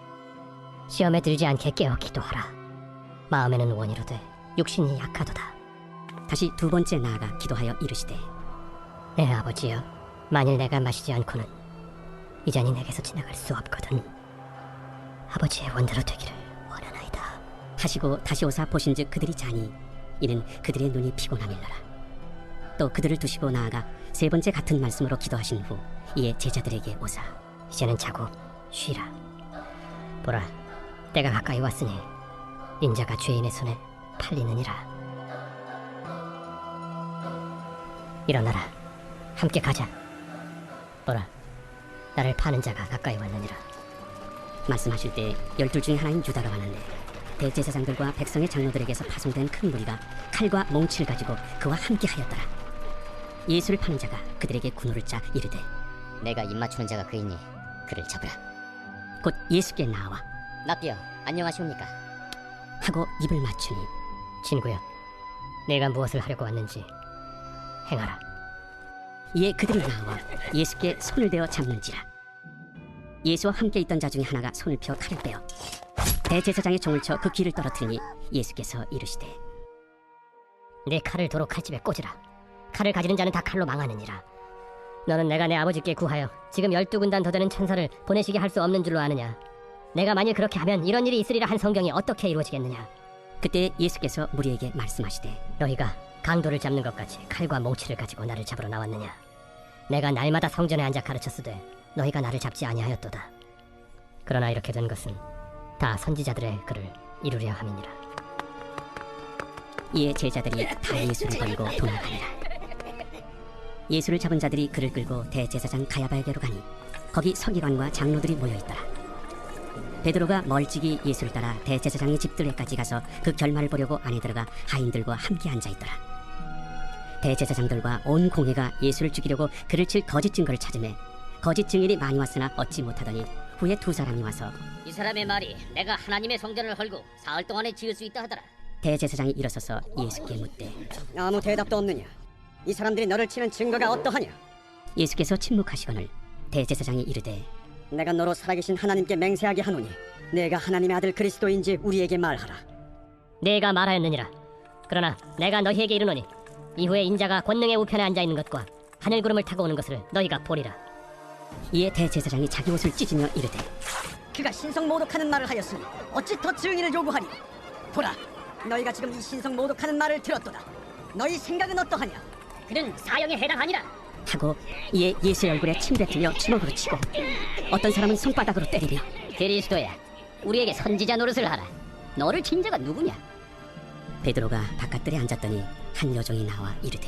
Speaker 3: 시험에 들지 않게 깨어 기도하라. 마음에는 원이로되 육신이 약하도다.
Speaker 1: 다시 두 번째 나아가 기도하여 이르시되
Speaker 3: 내 아버지여, 만일 내가 마시지 않고는 이 잔이 내게서 지나갈 수 없거든 아버지의 원대로 되기를 원하나이다
Speaker 1: 하시고 다시 오사 보신즉 그들이 자니 이는 그들의 눈이 피곤함일러라. 또 그들을 두시고 나아가 3번째 같은 말씀으로 기도하신 후 이에 제자들에게 오사
Speaker 3: 이제는 자고 쉬라. 보라, 때가 가까이 왔으니 인자가 죄인의 손에 팔리느니라. 일어나라, 함께 가자. 보라, 나를 파는 자가 가까이 왔느니라.
Speaker 1: 말씀하실 때 12 중에 하나인 유다가 왔는데 대제사장들과 백성의 장로들에게서 파송된 큰 무리가 칼과 몽치를 가지고 그와 함께 하였더라. 예수를 파는 자가 그들에게 군호를 짜 이르되
Speaker 5: 내가 입 맞추는 자가 그이니 그를 잡으라.
Speaker 1: 곧 예수께 나와
Speaker 5: 라비어, 안녕하시옵니까?
Speaker 1: 하고 입을 맞추니
Speaker 3: 친구여, 내가 무엇을 하려고 왔는지 행하라.
Speaker 1: 이에 그들이 나와 예수께 손을 대어 잡는지라. 예수와 함께 있던 자 중에 하나가 손을 펴 칼을 빼어 대제사장의 종을 쳐 그 귀를 떨어뜨리니 예수께서 이르시되
Speaker 3: 내 칼을 도로 칼집에 꽂으라. 칼을 가지는 자는 다 칼로 망하느니라. 너는 내가 내 아버지께 구하여 지금 12군단 더 되는 천사를 보내시게 할 수 없는 줄로 아느냐. 내가 만일 그렇게 하면 이런 일이 있으리라 한 성경이 어떻게 이루어지겠느냐.
Speaker 1: 그때 예수께서 무리에게 말씀하시되
Speaker 3: 너희가 강도를 잡는 것 같이 칼과 몽치를 가지고 나를 잡으러 나왔느냐. 내가 날마다 성전에 앉아 가르쳤으되 너희가 나를 잡지 아니하였도다. 그러나 이렇게 된 것은 다 선지자들의 글을 이루려 함이니라.
Speaker 1: 이에 제자들이 다 예수를 버리고 도망하니라. 예수를 잡은 자들이 그를 끌고 대제사장 가야바에게로 가니 거기 서기관과 장로들이 모여있더라. 베드로가 멀찍이 예수를 따라 대제사장의 집들에까지 가서 그 결말을 보려고 안에 들어가 하인들과 함께 앉아있더라. 대제사장들과 온 공회가 예수를 죽이려고 그를 칠 거짓 증거를 찾으매 거짓 증인이 많이 왔으나 얻지 못하더니 후에 2 사람이 와서
Speaker 5: 이 사람의 말이 내가 하나님의 성전을 헐고 사흘 동안에 지을 수 있다 하더라.
Speaker 1: 대제사장이 일어서서 예수께 묻되
Speaker 6: 아무 대답도 없느냐? 이 사람들이 너를 치는 증거가 어떠하냐?
Speaker 1: 예수께서 침묵하시거늘 대제사장이 이르되
Speaker 6: 내가 너로 살아계신 하나님께 맹세하게 하노니 내가 하나님의 아들 그리스도인지 우리에게 말하라.
Speaker 3: 내가 말하였느니라. 그러나 내가 너희에게 이르노니 이후에 인자가 권능의 우편에 앉아있는 것과 하늘 구름을 타고 오는 것을 너희가 보리라.
Speaker 1: 이에 대제사장이 자기 옷을 찢으며 이르되
Speaker 6: 그가 신성 모독하는 말을 하였으니 어찌 더 증인을 요구하리? 보라, 너희가 지금 이 신성 모독하는 말을 들었도다. 너희 생각은 어떠하냐?
Speaker 5: 그는 사형에 해당하니라.
Speaker 1: 하고 이에 예수의 얼굴에 침 뱉으며 주먹으로 치고 어떤 사람은 손바닥으로 때리며
Speaker 5: 그리스도야, 우리에게 선지자 노릇을 하라. 너를 친 자가 누구냐?
Speaker 1: 베드로가 바깥들에 앉았더니 한 여종이 나와 이르되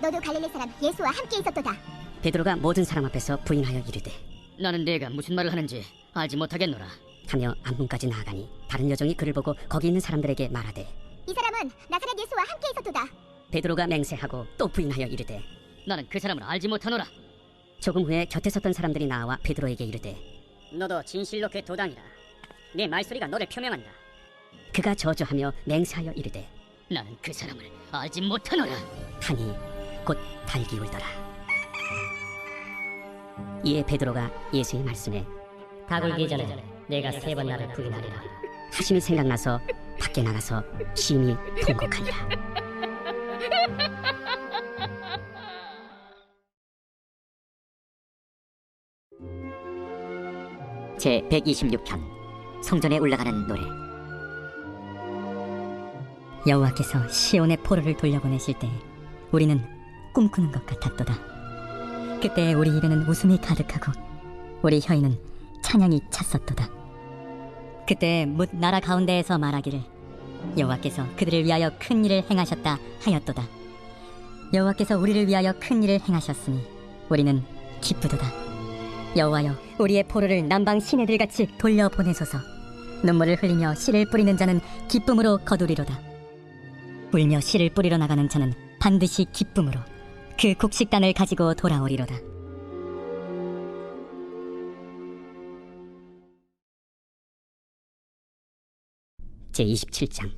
Speaker 4: 너도 갈릴리 사람 예수와 함께 있었도다.
Speaker 1: 베드로가 모든 사람 앞에서 부인하여 이르되
Speaker 5: 나는 네가 무슨 말을 하는지 알지 못하겠노라.
Speaker 1: 하며 안문까지 나아가니 다른 여종이 그를 보고 거기 있는 사람들에게 말하되
Speaker 4: 이 사람은 나사렛 예수와 함께 있었도다.
Speaker 1: 베드로가 맹세하고 또 부인하여 이르되
Speaker 5: 나는 그 사람을 알지 못하노라.
Speaker 1: 조금 후에 곁에 섰던 사람들이 나와 베드로에게 이르되
Speaker 5: 너도 진실로 그 도당이라. 네 말소리가 너를 표명한다.
Speaker 1: 그가 저주하며 맹세하여 이르되
Speaker 5: 나는 그 사람을 알지 못하노라.
Speaker 1: 하니 곧 달기 울더라. 이에 베드로가 예수의 말씀에
Speaker 3: 닭 울기 전에 내가 3번 나를 부인하리라
Speaker 1: 하심이 생각나서 밖에 나가서 심히 통곡하니라.
Speaker 7: 제 126편 성전에 올라가는 노래.
Speaker 8: 여호와께서 시온의 포로를 돌려보내실 때 우리는 꿈꾸는 것 같았도다. 그때 우리 입에는 웃음이 가득하고 우리 혀에는 찬양이 찼었도다. 그때 뭇 나라 가운데에서 말하기를 여호와께서 그들을 위하여 큰 일을 행하셨다 하였도다. 여호와께서 우리를 위하여 큰 일을 행하셨으니 우리는 기쁘도다. 여호와여, 우리의 포로를 남방 시내들같이 돌려보내소서. 눈물을 흘리며 씨를 뿌리는 자는 기쁨으로 거두리로다. 울며 씨를 뿌리러 나가는 자는 반드시 기쁨으로 그 곡식단을 가지고 돌아오리로다.
Speaker 1: 제27장.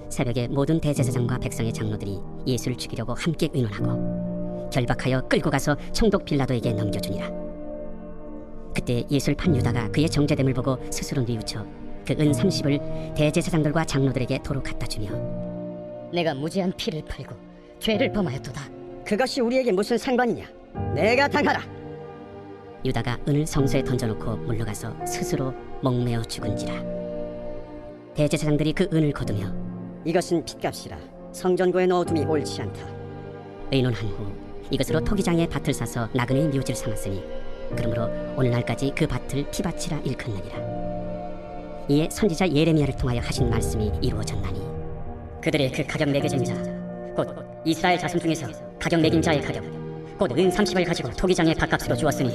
Speaker 1: 새벽에 모든 대제사장과 백성의 장로들이 예수를 죽이려고 함께 의논하고 결박하여 끌고 가서 총독 빌라도에게 넘겨주니라. 그때 예수를 판 유다가 그의 정죄됨을 보고 스스로 뉘우쳐 그 은 30을 대제사장들과 장로들에게 도로 갖다 주며
Speaker 2: 내가 무죄한 피를 팔고 죄를 범하였도다.
Speaker 6: 그것이 우리에게 무슨 상관이냐? 내가 당하라.
Speaker 1: 유다가 은을 성소에 던져놓고 물러가서 스스로 목매어 죽은지라. 대제사장들이 그 은을 거두며
Speaker 6: 이것은 핏값이라 성전고에 넣어둠이 옳지 않다.
Speaker 1: 의논한 후 이것으로 토기장에 밭을 사서 나그네의 묘지를 삼았으니 그러므로 오늘날까지 그 밭을 피밭이라 일컫느니라. 이에 선지자 예레미야를 통하여 하신 말씀이 이루어졌나니
Speaker 5: 그들이 그 가격 매겨진 자, 곧 이스라엘 자손 중에서 가격 매긴 자의 가격, 곧 은 30을 가지고 토기장의 밭값으로 주었으니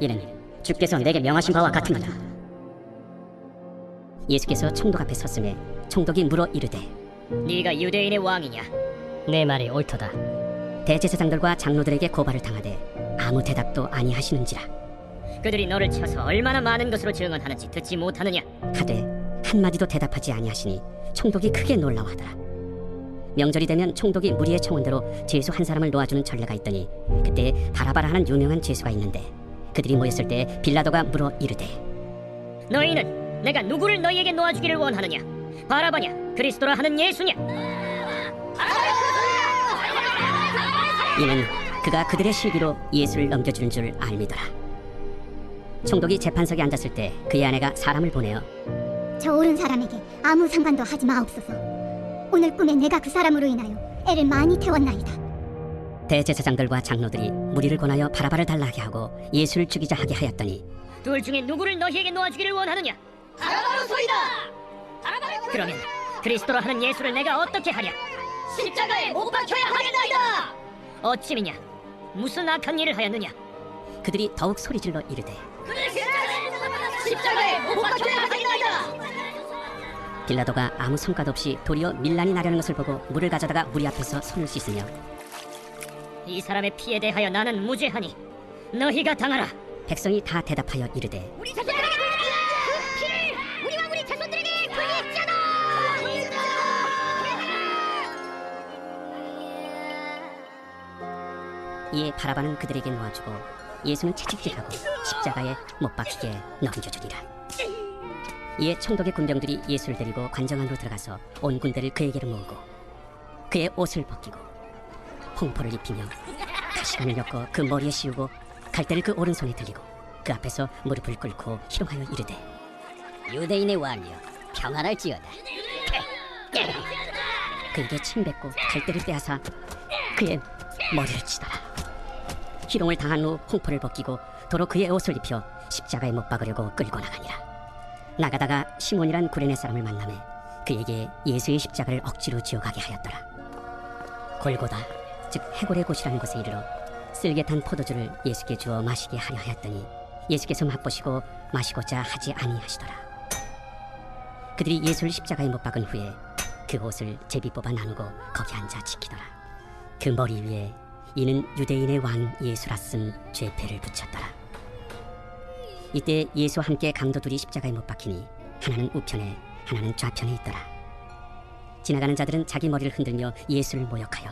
Speaker 5: 이는 주께서 내게 명하신 바와 같으니라.
Speaker 1: 예수께서 총독 앞에 섰음에 총독이 물어 이르되
Speaker 5: 네가 유대인의 왕이냐?
Speaker 3: 내 말이 옳도다.
Speaker 1: 대제사장들과 장로들에게 고발을 당하되 아무 대답도 아니하시는지라.
Speaker 5: 그들이 너를 쳐서 얼마나 많은 것으로 증언하는지 듣지 못하느냐?
Speaker 1: 하되 한마디도 대답하지 아니하시니 총독이 크게 놀라워하더라. 명절이 되면 총독이 무리의 청원대로 죄수 한 사람을 놓아주는 전례가 있더니 그때 바라바라 하는 유명한 죄수가 있는데 그들이 모였을 때 빌라도가 물어 이르되
Speaker 5: 너희는 내가 누구를 너희에게 놓아주기를 원하느냐? 바라바냐? 그리스도라 하는 예수냐?
Speaker 1: 이는 그가 그들의 시비로 예수를 넘겨주는 줄 알미더라. 총독이 재판석에 앉았을 때 그의 아내가 사람을 보내어
Speaker 4: 저 옳은 사람에게 아무 상관도 하지 마옵소서. 오늘 꿈에 내가 그 사람으로 인하여 애를 많이 태웠나이다.
Speaker 5: 대제사장들과 장로들이 무리를 권하여 바라바를 달라하게 하고 예수를 죽이자 하게 하였더니
Speaker 3: 둘 중에 누구를 너희에게 놓아주기를 원하느냐?
Speaker 5: 바라바로소이다!
Speaker 3: 그러면 그리스도라 하는 예수를 내가 어떻게 하랴?
Speaker 5: 십자가에 못 박혀야 하겠나이다!
Speaker 3: 어찌미냐? 무슨 악한 일을 하였느냐?
Speaker 1: 그들이 더욱 소리질러 이르되
Speaker 5: 십자가에 못 박혀야 하겠나이다!
Speaker 1: 빌라도가 아무 성과도 없이 도리어 밀란이 나려는 것을 보고 물을 가져다가 무리 앞에서 손을 씻으며
Speaker 3: 이 사람의 피에 대하여 나는 무죄하니 너희가 당하라.
Speaker 1: 백성이 다 대답하여 이르되
Speaker 5: 우리 자손들에게 그 피를 우리와 우리 자손들에게 불리했잖아!
Speaker 1: 이에 바라바는 그들에게 놓아주고 예수는 채찍질하고 십자가에 못 박히게 넘겨주리라. 이에 총독의 군병들이 예수를 데리고 관정 안으로 들어가서 온 군대를 그에게로 모으고 그의 옷을 벗기고 홍포를 입히며 가시관을 엮어 그 머리에 씌우고 갈대를 그 오른손에 들리고 그 앞에서 무릎을 꿇고 희롱하여 이르되
Speaker 5: 유대인의 왕이여 평안할지어다.
Speaker 1: 그에게 침뱉고 갈대를 떼어사 그의 머리를 치더라. 희롱을 당한 후 홍포를 벗기고 도로 그의 옷을 입혀 십자가에 못 박으려고 끌고 나가니라. 나가다가 시몬이란 구레네 사람을 만나매 그에게 예수의 십자가를 억지로 지어가게 하였더라. 골고다 즉 해골의 곳이라는 곳에 이르러 쓸개탄 포도주를 예수께 주어 마시게 하려 하였더니 예수께서 맛보시고 마시고자 하지 아니하시더라. 그들이 예수를 십자가에 못 박은 후에 그 옷을 제비 뽑아 나누고 거기 앉아 지키더라. 그 머리 위에 이는 유대인의 왕 예수라 쓴 죄패를 붙였더라. 이때 예수와 함께 강도들이 십자가에 못 박히니 하나는 우편에 하나는 좌편에 있더라. 지나가는 자들은 자기 머리를 흔들며 예수를 모욕하여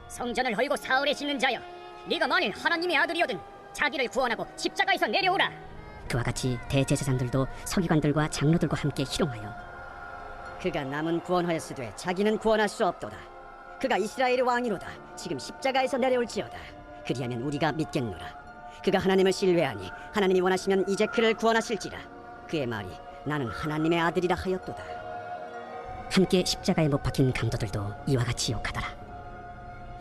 Speaker 2: 성전을 헐고 사흘에 짓는 자여, 네가 만일 하나님의 아들이거든 자기를 구원하고 십자가에서 내려오라.
Speaker 1: 그와 같이 대제사장들도 서기관들과 장로들과 함께 희롱하여
Speaker 6: 그가 남은 구원하였으되 자기는 구원할 수 없도다. 그가 이스라엘의 왕이로다. 지금 십자가에서 내려올지어다. 그리하면 우리가 믿겠노라. 그가 하나님을 신뢰하니 하나님이 원하시면 이제 그를 구원하실지라. 그의 말이 나는 하나님의 아들이라 하였도다.
Speaker 1: 함께 십자가에 못 박힌 강도들도 이와 같이 욕하더라.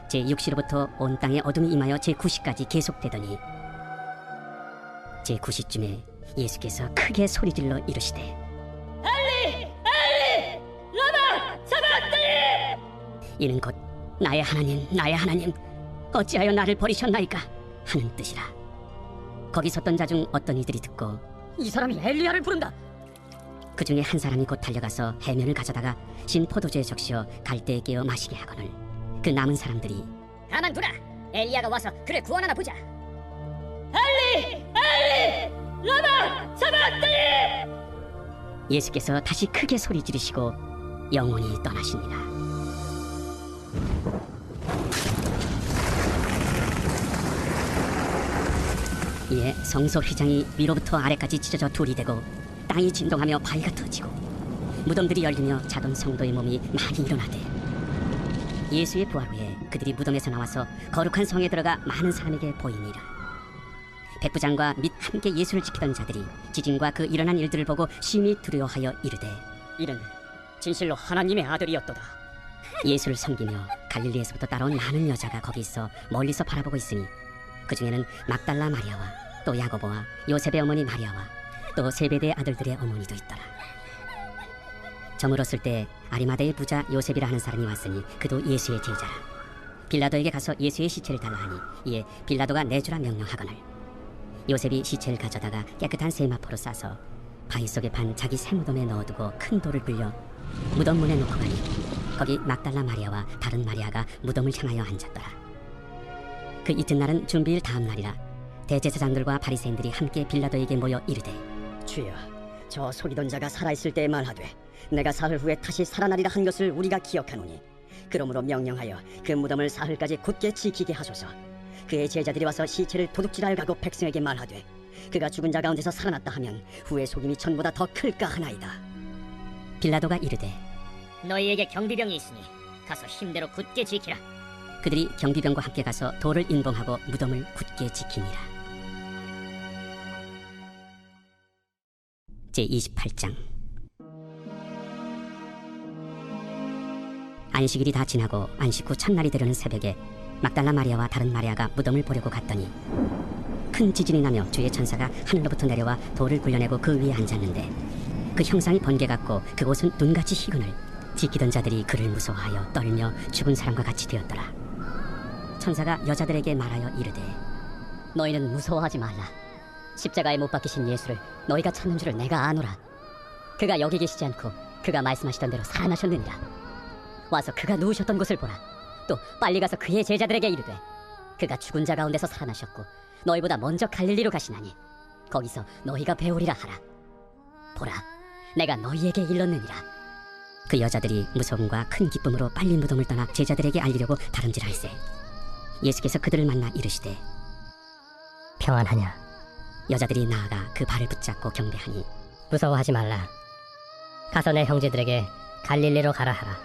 Speaker 1: 제6시로부터 온 땅에 어둠이 임하여 제9시까지 계속되더니 제9시쯤에 예수께서 크게 소리질러 이르시되 이는 곧 나의 하나님 어찌하여 나를 버리셨나이까 하는 뜻이라. 거기 섰던 자 중 어떤 이들이 듣고
Speaker 2: 이 사람이 엘리야를 부른다.
Speaker 1: 그 중에 한 사람이 곧 달려가서 해면을 가져다가 신 포도주에 적시어 갈대에 깨어 마시게 하거늘 그 남은 사람들이
Speaker 2: 가만두라. 엘리야가 와서 그를 구원하나 보자.
Speaker 1: 예수께서 다시 크게 소리 지르시고 영원히 떠나시니라. 이에 성소 휘장이 위로부터 아래까지 찢어져 둘이 되고 땅이 진동하며 바위가 터지고 무덤들이 열리며 자던 성도의 몸이 많이 일어나되 예수의 부활 후에 그들이 무덤에서 나와서 거룩한 성에 들어가 많은 사람에게 보이니라. 백부장과 및 함께 예수를 지키던 자들이 지진과 그 일어난 일들을 보고 심히 두려워하여 이르되
Speaker 2: 이는 진실로 하나님의 아들이었도다.
Speaker 1: 예수를 섬기며 갈릴리에서부터 따라온 많은 여자가 거기 있어 멀리서 바라보고 있으니 그 중에는 막달라 마리아와 또 야고보와 요셉의 어머니 마리아와 또 세베대의 아들들의 어머니도 있더라. 저물었을 때 아리마다의 부자 요셉이라 하는 사람이 왔으니 그도 예수의 제자라. 빌라도에게 가서 예수의 시체를 달라 하니 이에 빌라도가 내주라 명령하거늘 요셉이 시체를 가져다가 깨끗한 세마포로 싸서 바위 속에 판 자기 새 무덤에 넣어두고 큰 돌을 굴려 무덤 문에 놓고 가니 거기 막달라 마리아와 다른 마리아가 무덤을 향하여 앉았더라. 그 이튿날은 준비일 다음 날이라 대제사장들과 바리새인들이 함께 빌라도에게 모여 이르되
Speaker 6: 주여, 저 속이던 자가 살아있을 때에 말하되 내가 사흘 후에 다시 살아나리라 한 것을 우리가 기억하노니 그러므로 명령하여 그 무덤을 사흘까지 굳게 지키게 하소서. 그의 제자들이 와서 시체를 도둑질하여 가고 백성에게 말하되 그가 죽은 자 가운데서 살아났다 하면 후의 속임이 전보다 더 클까 하나이다.
Speaker 1: 빌라도가 이르되
Speaker 2: 너희에게 경비병이 있으니 가서 힘대로 굳게 지키라.
Speaker 1: 그들이 경비병과 함께 가서 돌을 인봉하고 무덤을 굳게 지키니라. 제28장 안식일이 다 지나고 안식 후 첫날이 되려는 새벽에 막달라 마리아와 다른 마리아가 무덤을 보려고 갔더니 큰 지진이 나며 주의 천사가 하늘로부터 내려와 돌을 굴려내고 그 위에 앉았는데 그 형상이 번개 같고 그곳은 눈같이 희근을 지키던 자들이 그를 무서워하여 떨며 죽은 사람과 같이 되었더라. 천사가 여자들에게 말하여 이르되
Speaker 2: 너희는 무서워하지 말라. 십자가에 못 박히신 예수를 너희가 찾는 줄을 내가 아노라. 그가 여기 계시지 않고 그가 말씀하시던 대로 살아나셨느니라. 와서 그가 누우셨던 곳을 보라. 또 빨리 가서 그의 제자들에게 이르되 그가 죽은 자 가운데서 살아나셨고 너희보다 먼저 갈릴리로 가시나니 거기서 너희가 배우리라 하라. 보라, 내가 너희에게 일렀느니라.
Speaker 1: 그 여자들이 무서움과 큰 기쁨으로 빨리 무덤을 떠나 제자들에게 알리려고 다름질할세 예수께서 그들을 만나 이르시되
Speaker 3: 평안하냐?
Speaker 1: 여자들이 나아가 그 발을 붙잡고 경배하니
Speaker 3: 무서워하지 말라. 가서 내 형제들에게 갈릴리로 가라 하라.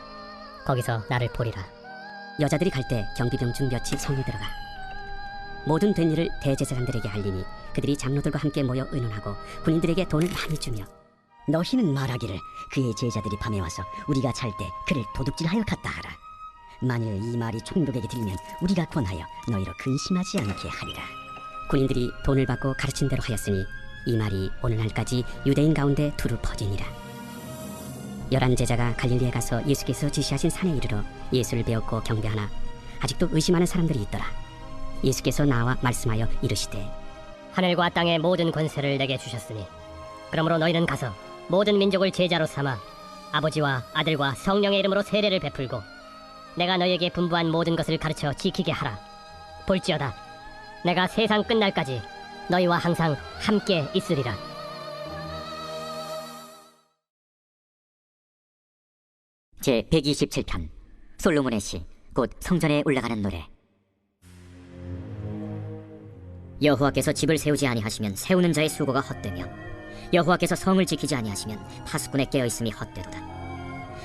Speaker 3: 거기서 나를 보리라.
Speaker 1: 여자들이 갈 때 경비병 중 몇이 성에 들어가 모든 된 일을 대제사장들에게 알리니 그들이 장로들과 함께 모여 의논하고 군인들에게 돈을 많이 주며
Speaker 6: 너희는 말하기를 그의 제자들이 밤에 와서 우리가 잘 때 그를 도둑질하여 갔다 하라. 만일 이 말이 총독에게 들리면 우리가 권하여 너희로 근심하지 않게 하리라.
Speaker 1: 군인들이 돈을 받고 가르친 대로 하였으니 이 말이 오늘날까지 유대인 가운데 두루 퍼지니라. 11 제자가 갈릴리에 가서 예수께서 지시하신 산에 이르러 예수를 배웠고 경배하나 아직도 의심하는 사람들이 있더라. 예수께서 나와 말씀하여 이르시되
Speaker 3: 하늘과 땅의 모든 권세를 내게 주셨으니 그러므로 너희는 가서 모든 민족을 제자로 삼아 아버지와 아들과 성령의 이름으로 세례를 베풀고 내가 너희에게 분부한 모든 것을 가르쳐 지키게 하라. 볼지어다 내가 세상 끝날까지 너희와 항상 함께 있으리라.
Speaker 7: 제 127편 솔로몬의 시 곧 성전에 올라가는 노래.
Speaker 2: 여호와께서 집을 세우지 아니하시면 세우는 자의 수고가 헛되며 여호와께서 성을 지키지 아니하시면 파수꾼의 깨어있음이 헛되도다.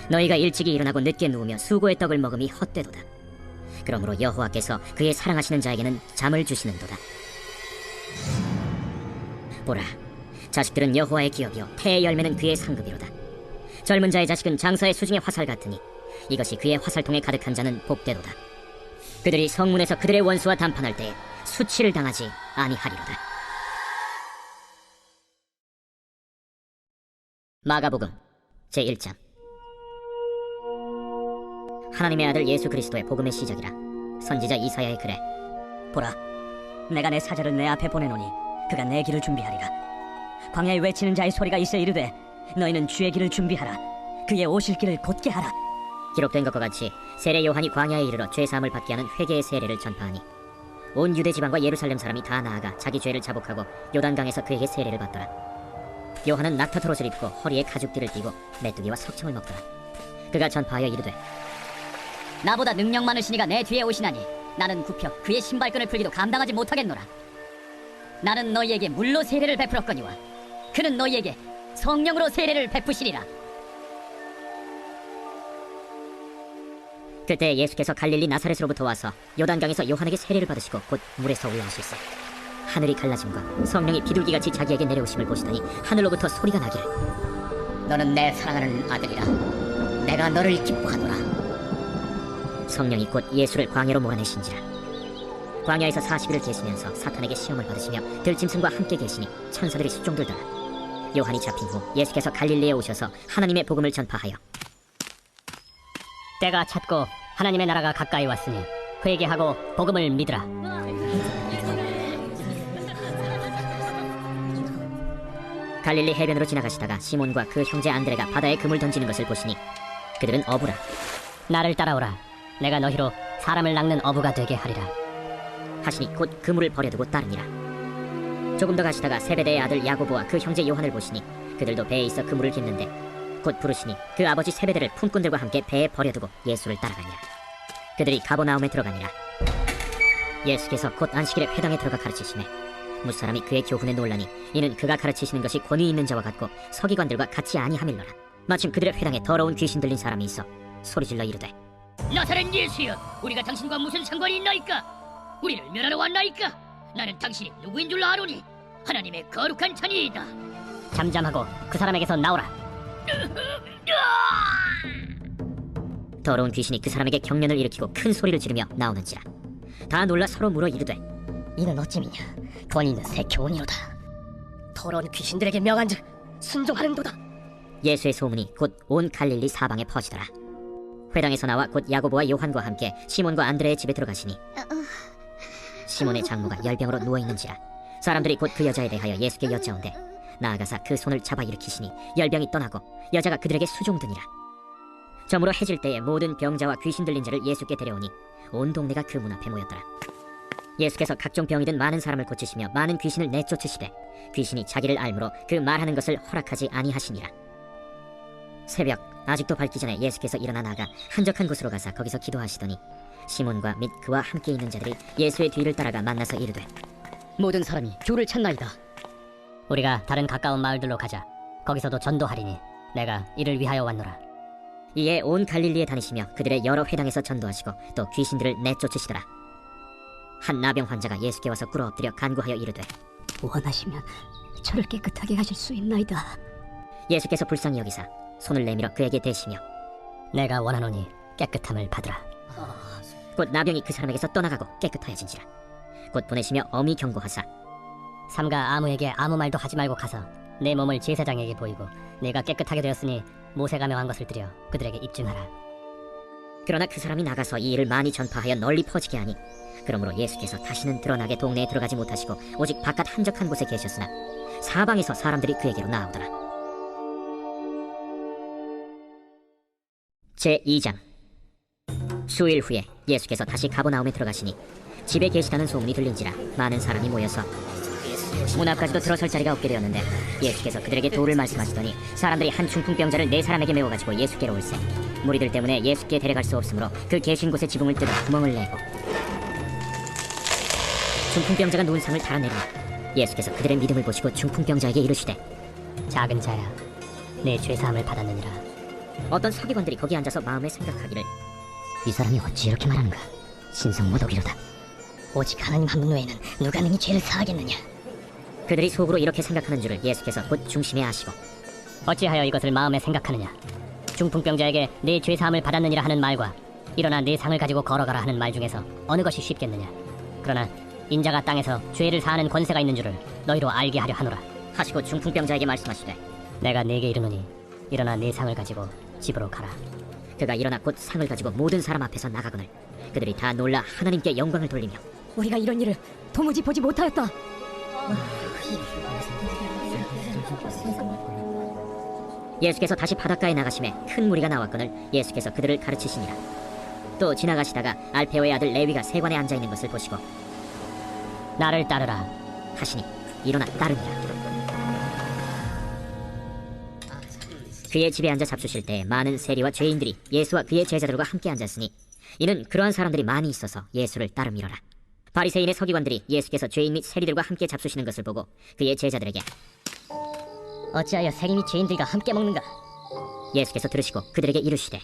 Speaker 2: 너희가 일찍이 일어나고 늦게 누우며 수고의 떡을 먹음이 헛되도다. 그러므로 여호와께서 그의 사랑하시는 자에게는 잠을 주시는도다. 보라, 자식들은 여호와의 기업이요 태의 열매는 그의 상급이로다. 젊은 자의 자식은 장사의 수중의 화살 같으니 이것이 그의 화살통에 가득한 자는 복되도다. 그들이 성문에서 그들의 원수와 담판할 때에 수치를 당하지 아니하리로다. 마가복음 제1장. 하나님의 아들 예수 그리스도의 복음의 시작이라. 선지자 이사야의 글에
Speaker 6: 보라, 내가 내 사자를 내 앞에 보내노니 그가 내 길을 준비하리라. 광야에 외치는 자의 소리가 있어 이르되 너희는 주의 길을 준비하라. 그의 오실 길을 곧게 하라.
Speaker 2: 기록된 것과 같이 세례 요한이 광야에 이르러 죄사함을 받게 하는 회개의 세례를 전파하니 온 유대 지방과 예루살렘 사람이 다 나아가 자기 죄를 자복하고 요단강에서 그에게 세례를 받더라. 요한은 낙타털 옷을 입고 허리에 가죽띠를 띠고 메뚜기와 석청을 먹더라. 그가 전파하여 이르되 나보다 능력 많으신 이가 내 뒤에 오시나니 나는 굽혀 그의 신발끈을 풀기도 감당하지 못하겠노라. 나는 너희에게 물로 세례를 베풀었거니와 그는 너희에게 성령으로 세례를 베푸시리라. 그때 예수께서 갈릴리 나사렛으로부터 와서 요단강에서 요한에게 세례를 받으시고 곧 물에서 올라오실세. 하늘이 갈라짐과 성령이 비둘기같이 자기에게 내려오심을 보시더니 하늘로부터 소리가 나기를 너는 내 사랑하는 아들이라. 내가 너를 기뻐하노라. 성령이 곧 예수를 광야로 몰아내신지라. 광야에서 40일을 계시면서 사탄에게 시험을 받으시며 들짐승과 함께 계시니 천사들이 수종들더라. 요한이 잡힌 후 예수께서 갈릴리에 오셔서 하나님의 복음을 전파하여
Speaker 3: 때가 찼고 하나님의 나라가 가까이 왔으니 회개하고 복음을 믿으라.
Speaker 2: 갈릴리 해변으로 지나가시다가 시몬과 그 형제 안드레가 바다에 그물 던지는 것을 보시니 그들은 어부라.
Speaker 3: 나를 따라오라. 내가 너희로 사람을 낚는 어부가 되게 하리라.
Speaker 2: 하시니 곧 그물을 버려두고 따르니라. 조금 더 가시다가 세베대의 아들 야고보와 그 형제 요한을 보시니 그들도 배에 있어 그물을 깁는데 곧 부르시니 그 아버지 세베대를 품꾼들과 함께 배에 버려두고 예수를 따라가니라. 그들이 가버나움에 들어가니라. 예수께서 곧 안식일에 회당에 들어가 가르치시매 무사람이 그의 교훈에 놀라니 이는 그가 가르치시는 것이 권위 있는 자와 같고 서기관들과 같이 아니함일러라. 마침 그들의 회당에 더러운 귀신 들린 사람이 있어 소리질러 이르되
Speaker 5: 나사렛 예수여, 우리가 당신과 무슨 상관이 있나이까? 우리를 멸하러 왔나이까? 나는 당신이 누구인 줄 아노니 하나님의 거룩한 자니이다.
Speaker 3: 잠잠하고 그 사람에게서 나오라.
Speaker 2: 더러운 귀신이 그 사람에게 경련을 일으키고 큰 소리를 지르며 나오는지라. 다 놀라 서로 물어 이르되
Speaker 3: 이는 어찌미냐? 권위 있는 새 교훈이로다. 더러운 귀신들에게 명한즉 순종하는도다.
Speaker 2: 예수의 소문이 곧 온 갈릴리 사방에 퍼지더라. 회당에서 나와 곧 야고보와 요한과 함께 시몬과 안드레의 집에 들어가시니 시몬의 장모가 열병으로 누워있는지라. 사람들이 곧 그 여자에 대하여 예수께 여짜온대 나아가사 그 손을 잡아 일으키시니 열병이 떠나고 여자가 그들에게 수종드니라. 저물어 해질 때에 모든 병자와 귀신 들린 자를 예수께 데려오니 온 동네가 그 문 앞에 모였더라. 예수께서 각종 병이 든 많은 사람을 고치시며 많은 귀신을 내쫓으시되 귀신이 자기를 알므로 그 말하는 것을 허락하지 아니하시니라. 새벽 아직도 밝기 전에 예수께서 일어나 나가 한적한 곳으로 가사 거기서 기도하시더니 시몬과 및 그와 함께 있는 자들이 예수의 뒤를 따라가 만나서 이르되
Speaker 3: 모든 사람이 주를 찾나이다. 우리가 다른 가까운 마을들로 가자. 거기서도 전도하리니 내가 이를 위하여 왔노라.
Speaker 2: 이에 온 갈릴리에 다니시며 그들의 여러 회당에서 전도하시고 또 귀신들을 내쫓으시더라.
Speaker 7: 한 나병 환자가 예수께 와서 꿇어 엎드려 간구하여 이르되
Speaker 8: 원하시면 저를 깨끗하게 하실 수 있나이다.
Speaker 7: 예수께서 불쌍히 여기사 손을 내밀어 그에게 대시며
Speaker 3: 내가 원하노니 깨끗함을 받으라.
Speaker 7: 곧 나병이 그 사람에게서 떠나가고 깨끗하여진지라. 곧 보내시며 엄히 경고하사
Speaker 3: 삼가 아무에게 아무 말도 하지 말고 가서 내 몸을 제사장에게 보이고 내가 깨끗하게 되었으니 모세가 명한 것을 드려 그들에게 입증하라.
Speaker 7: 그러나 그 사람이 나가서 이 일을 많이 전파하여 널리 퍼지게 하니 그러므로 예수께서 다시는 드러나게 동네에 들어가지 못하시고 오직 바깥 한적한 곳에 계셨으나 사방에서 사람들이 그에게로 나오더라. 제2장. 수일 후에 예수께서 다시 가버나움에 들어가시니 집에 계시다는 소문이 들린지라 많은 사람이 모여서 문 앞까지도 들어설 자리가 없게 되었는데 예수께서 그들에게 도를 말씀하시더니 사람들이 한 중풍병자를 4사람에게 메워가지고 예수께로 올세. 무리들 때문에 예수께 데려갈 수 없으므로 그 계신 곳에 지붕을 뜯어 구멍을 내고 중풍병자가 누운 상을 달아내리니 예수께서 그들의 믿음을 보시고 중풍병자에게 이르시되
Speaker 3: 작은 자야, 내 죄사함을 받았느니라.
Speaker 7: 어떤 서기관들이 거기 앉아서 마음에 생각하기를
Speaker 3: 이 사람이 어찌 이렇게 말하는가? 신성모독이로다. 오직 하나님 한 분 외에는 누가 능히 죄를 사하겠느냐?
Speaker 7: 그들이 속으로 이렇게 생각하는 줄을 예수께서 곧 중심에 아시고
Speaker 3: 어찌하여 이것을 마음에 생각하느냐? 중풍병자에게 내 죄사함을 받았느니라 하는 말과 일어나 내 상을 가지고 걸어가라 하는 말 중에서 어느 것이 쉽겠느냐? 그러나 인자가 땅에서 죄를 사하는 권세가 있는 줄을 너희로 알게 하려 하노라.
Speaker 7: 하시고 중풍병자에게 말씀하시되
Speaker 3: 내가 네게 이르노니 일어나 내 상을 가지고 집으로 가라.
Speaker 7: 그가 일어나 곧 상을 가지고 모든 사람 앞에서 나가거늘 그들이 다 놀라 하나님께 영광을 돌리며
Speaker 8: 우리가 이런 일을 도무지 보지 못하였다.
Speaker 7: 예수께서 다시 바닷가에 나가심에 큰 무리가 나왔거늘 예수께서 그들을 가르치시니라. 또 지나가시다가 알페오의 아들 레위가 세관에 앉아있는 것을 보시고
Speaker 3: 나를 따르라
Speaker 7: 하시니 일어나 따르니라. 그의 집에 앉아 잡수실 때 많은 세리와 죄인들이 예수와 그의 제자들과 함께 앉았으니 이는 그러한 사람들이 많이 있어서 예수를 따름이로라. 바리새인의 서기관들이 예수께서 죄인 및 세리들과 함께 잡수시는 것을 보고 그의 제자들에게
Speaker 3: 어찌하여 세리 및 죄인들과 함께 먹는가?
Speaker 7: 예수께서 들으시고 그들에게 이르시되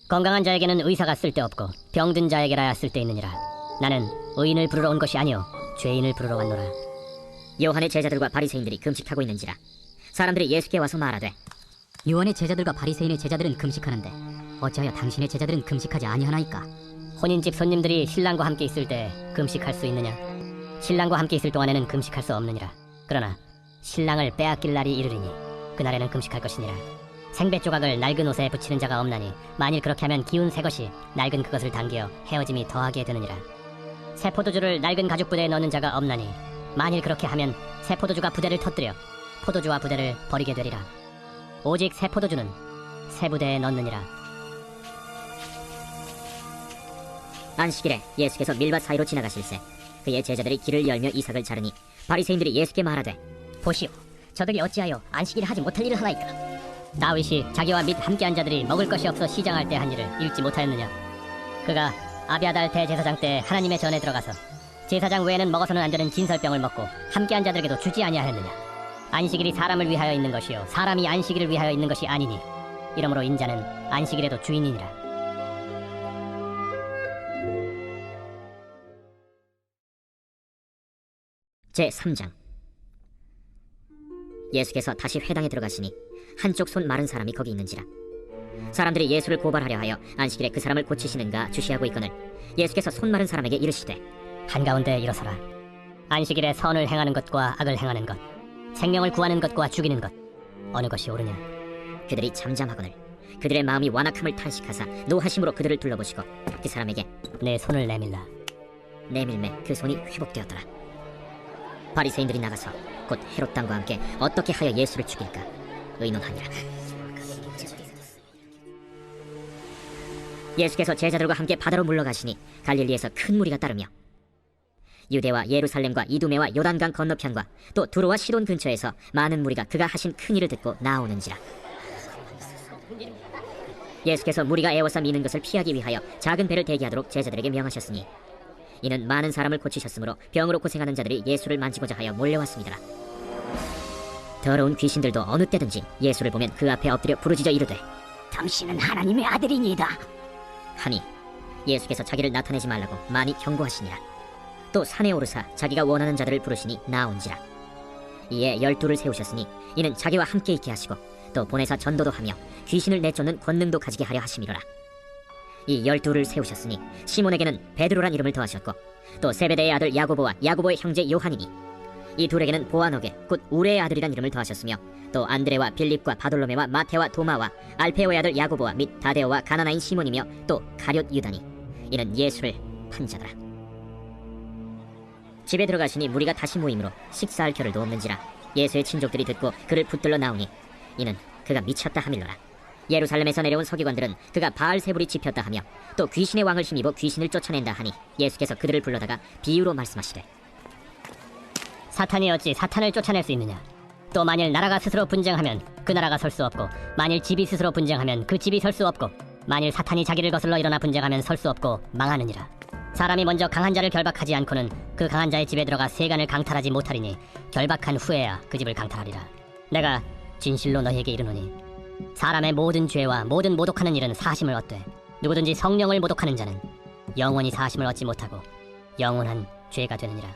Speaker 3: 건강한 자에게는 의사가 쓸데없고 병든 자에게라야 쓸데있느니라. 나는 의인을 부르러 온 것이 아니요 죄인을 부르러 왔노라.
Speaker 7: 요한의 제자들과 바리새인들이 금식하고 있는지라 사람들이 예수께 와서 말하되
Speaker 1: 요한의 제자들과 바리새인의 제자들은 금식하는데 어찌하여 당신의 제자들은 금식하지 아니하나이까?
Speaker 3: 혼인집 손님들이 신랑과 함께 있을 때 금식할 수 있느냐? 신랑과 함께 있을 동안에는 금식할 수 없느니라. 그러나 신랑을 빼앗길 날이 이르리니 그날에는 금식할 것이니라. 생배 조각을 낡은 옷에 붙이는 자가 없나니 만일 그렇게 하면 기운 새 것이 낡은 그것을 당겨 헤어짐이 더하게 되느니라. 새 포도주를 낡은 가죽 부대에 넣는 자가 없나니 만일 그렇게 하면 새 포도주가 부대를 터뜨려 포도주와 부대를 버리게 되리라. 오직 새 포도주는 새 부대에 넣느니라.
Speaker 7: 안식일에 예수께서 밀밭 사이로 지나가실새 그의 제자들이 길을 열며 이삭을 자르니 바리새인들이 예수께 말하되
Speaker 3: 보시오, 저들이 어찌하여 안식일에 하지 못할 일을 하나이까? 다윗이 자기와 및 함께한 자들이 먹을 것이 없어 시장할 때 한 일을 읽지 못하였느냐? 그가 아비아달 대제사장 때 하나님의 전에 들어가서 제사장 외에는 먹어서는 안 되는 진설병을 먹고 함께한 자들에게도 주지 아니하였느냐? 안식일이 사람을 위하여 있는 것이요 사람이 안식일을 위하여 있는 것이 아니니 이러므로 인자는 안식일에도 주인이니라.
Speaker 7: 제3장. 예수께서 다시 회당에 들어가시니 한쪽 손 마른 사람이 거기 있는지라 사람들이 예수를 고발하려 하여 안식일에 그 사람을 고치시는가 주시하고 있거늘 예수께서 손 마른 사람에게 이르시되
Speaker 3: 한가운데 일어서라. 안식일에 선을 행하는 것과 악을 행하는 것, 생명을 구하는 것과 죽이는 것 어느 것이 옳으냐?
Speaker 7: 그들이 잠잠하거늘 그들의 마음이 완악함을 탄식하사 노하심으로 그들을 둘러보시고 그 사람에게
Speaker 3: 내 손을 내밀라.
Speaker 7: 내밀매 그 손이 회복되었더라. 바리새인들이 나가서 곧 헤롯 당과 함께 어떻게 하여 예수를 죽일까 의논하니라. 예수께서 제자들과 함께 바다로 물러가시니 갈릴리에서 큰 무리가 따르며 유대와 예루살렘과 이두메와 요단강 건너편과 또 두로와 시돈 근처에서 많은 무리가 그가 하신 큰 일을 듣고 나오는지라. 예수께서 무리가 애워싸 미는 것을 피하기 위하여 작은 배를 대기하도록 제자들에게 명하셨으니 이는 많은 사람을 고치셨으므로 병으로 고생하는 자들이 예수를 만지고자 하여 몰려왔습니다. 더러운 귀신들도 어느 때든지 예수를 보면 그 앞에 엎드려 부르짖어 이르되
Speaker 8: 당신은 하나님의 아들이니이다.
Speaker 7: 하니 예수께서 자기를 나타내지 말라고 많이 경고하시니라. 또 산에 오르사 자기가 원하는 자들을 부르시니 나온지라. 이에 12를 세우셨으니 이는 자기와 함께 있게 하시고 또 보내사 전도도 하며 귀신을 내쫓는 권능도 가지게 하려 하심이로라. 이 12를 세우셨으니 시몬에게는 베드로란 이름을 더하셨고 또 세베대의 아들 야고보와 야고보의 형제 요한이니 이 둘에게는 보아너게 곧 우레의 아들이란 이름을 더하셨으며 또 안드레와 빌립과 바돌로메와 마테와 도마와 알페오의 아들 야고보와 및 다데오와 가나나인 시몬이며 또 가룟 유다니 이는 예수를 판 자더라. 집에 들어가시니 무리가 다시 모임으로 식사할 겨를도 없는지라. 예수의 친족들이 듣고 그를 붙들러 나오니 이는 그가 미쳤다 하밀러라. 예루살렘에서 내려온 서기관들은 그가 바알세불이 집혔다 하며 또 귀신의 왕을 힘입어 귀신을 쫓아낸다 하니 예수께서 그들을 불러다가 비유로 말씀하시되
Speaker 3: 사탄이 어찌 사탄을 쫓아낼 수 있느냐? 또 만일 나라가 스스로 분쟁하면 그 나라가 설 수 없고 만일 집이 스스로 분쟁하면 그 집이 설 수 없고 만일 사탄이 자기를 거슬러 일어나 분쟁하면 설 수 없고 망하느니라. 사람이 먼저 강한 자를 결박하지 않고는 그 강한 자의 집에 들어가 세간을 강탈하지 못하리니 결박한 후에야 그 집을 강탈하리라. 내가 진실로 너희에게 이르노니 사람의 모든 죄와 모든 모독하는 일은 사심을 얻되 누구든지 성령을 모독하는 자는 영원히 사심을 얻지 못하고 영원한 죄가 되느니라.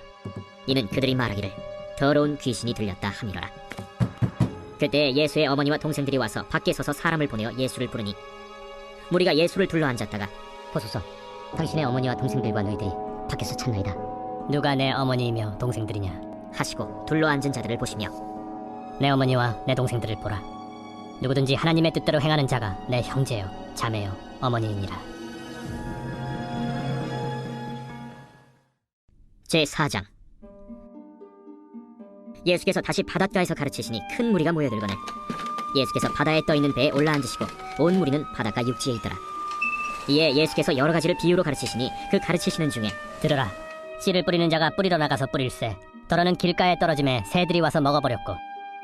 Speaker 7: 이는 그들이 말하기를 더러운 귀신이 들렸다 하미로라. 그때 예수의 어머니와 동생들이 와서 밖에 서서 사람을 보내어 예수를 부르니 무리가 예수를 둘러 앉았다가
Speaker 3: 보소서, 당신의 어머니와 동생들과 너희들이 밖에서 찾나이다. 누가 내 어머니이며 동생들이냐
Speaker 7: 하시고 둘러 앉은 자들을 보시며
Speaker 3: 내 어머니와 내 동생들을 보라. 누구든지 하나님의 뜻대로 행하는 자가 내 형제요 자매요 어머니이니라.
Speaker 7: 제4장. 예수께서 다시 바닷가에서 가르치시니 큰 무리가 모여들거늘 예수께서 바다에 떠있는 배에 올라앉으시고 온 무리는 바닷가 육지에 있더라. 이에 예수께서 여러 가지를 비유로 가르치시니 그 가르치시는 중에
Speaker 3: 들으라. 씨를 뿌리는 자가 뿌리러 나가서 뿌릴새 더러는 길가에 떨어짐에 새들이 와서 먹어버렸고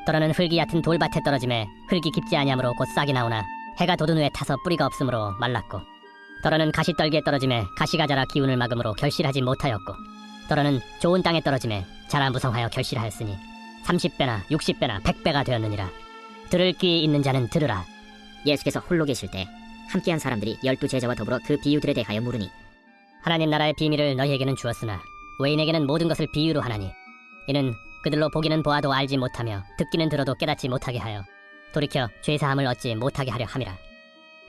Speaker 3: 더러는 흙이 얕은 돌밭에 떨어짐에 흙이 깊지 아니하므로 곧 싹이 나오나 해가 돋은 후에 타서 뿌리가 없으므로 말랐고 더러는 가시떨기에 떨어짐에 가시가 자라 기운을 막음으로 결실하지 못하였고 더러는 좋은 땅에 떨어짐에 자라 무성하여 결실하였으니 30배나 60배나 100배가 되었느니라. 들을 귀 있는 자는 들으라.
Speaker 7: 예수께서 홀로 계실 때 함께한 사람들이 12제자와 더불어 그 비유들에 대하여 물으니
Speaker 3: 하나님 나라의 비밀을 너희에게는 주었으나 외인에게는 모든 것을 비유로 하나니 이는 그들로 보기는 보아도 알지 못하며 듣기는 들어도 깨닫지 못하게 하여 돌이켜 죄사함을 얻지 못하게 하려 함이라.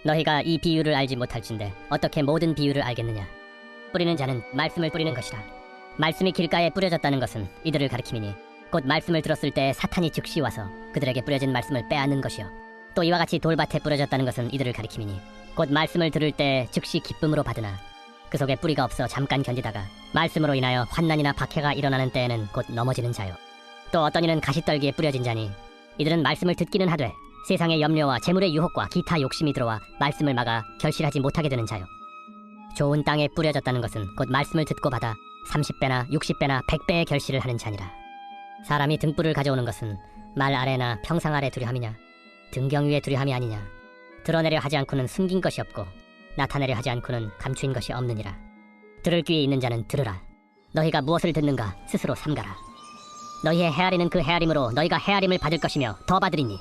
Speaker 3: 너희가 이 비유를 알지 못할진대 어떻게 모든 비유를 알겠느냐? 뿌리는 자는 말씀을 뿌리는 것이라. 말씀이 길가에 뿌려졌다는 것은 이들을 가리킴이니 곧 말씀을 들었을 때 사탄이 즉시 와서 그들에게 뿌려진 말씀을 빼앗는 것이요 또 이와 같이 돌밭에 뿌려졌다는 것은 이들을 가리킴이니 곧 말씀을 들을 때 즉시 기쁨으로 받으나 그 속에 뿌리가 없어 잠깐 견디다가 말씀으로 인하여 환난이나 박해가 일어나는 때에는 곧 넘어지는 자요 또 어떤 이는 가시떨기에 뿌려진 자니 이들은 말씀을 듣기는 하되 세상의 염려와 재물의 유혹과 기타 욕심이 들어와 말씀을 막아 결실하지 못하게 되는 자요 좋은 땅에 뿌려졌다는 것은 곧 말씀을 듣고 받아 30배나 60배나 100배의 결실을 하는 자니라. 사람이 등불을 가져오는 것은 말 아래나 평상 아래 두려함이냐 등경 위에 두려함이 아니냐. 드러내려 하지 않고는 숨긴 것이 없고 나타내려 하지 않고는 감추인 것이 없느니라. 들을 귀에 있는 자는 들으라. 너희가 무엇을 듣는가 스스로 삼가라. 너희의 헤아리는 그 헤아림으로 너희가 헤아림을 받을 것이며 더 받으리니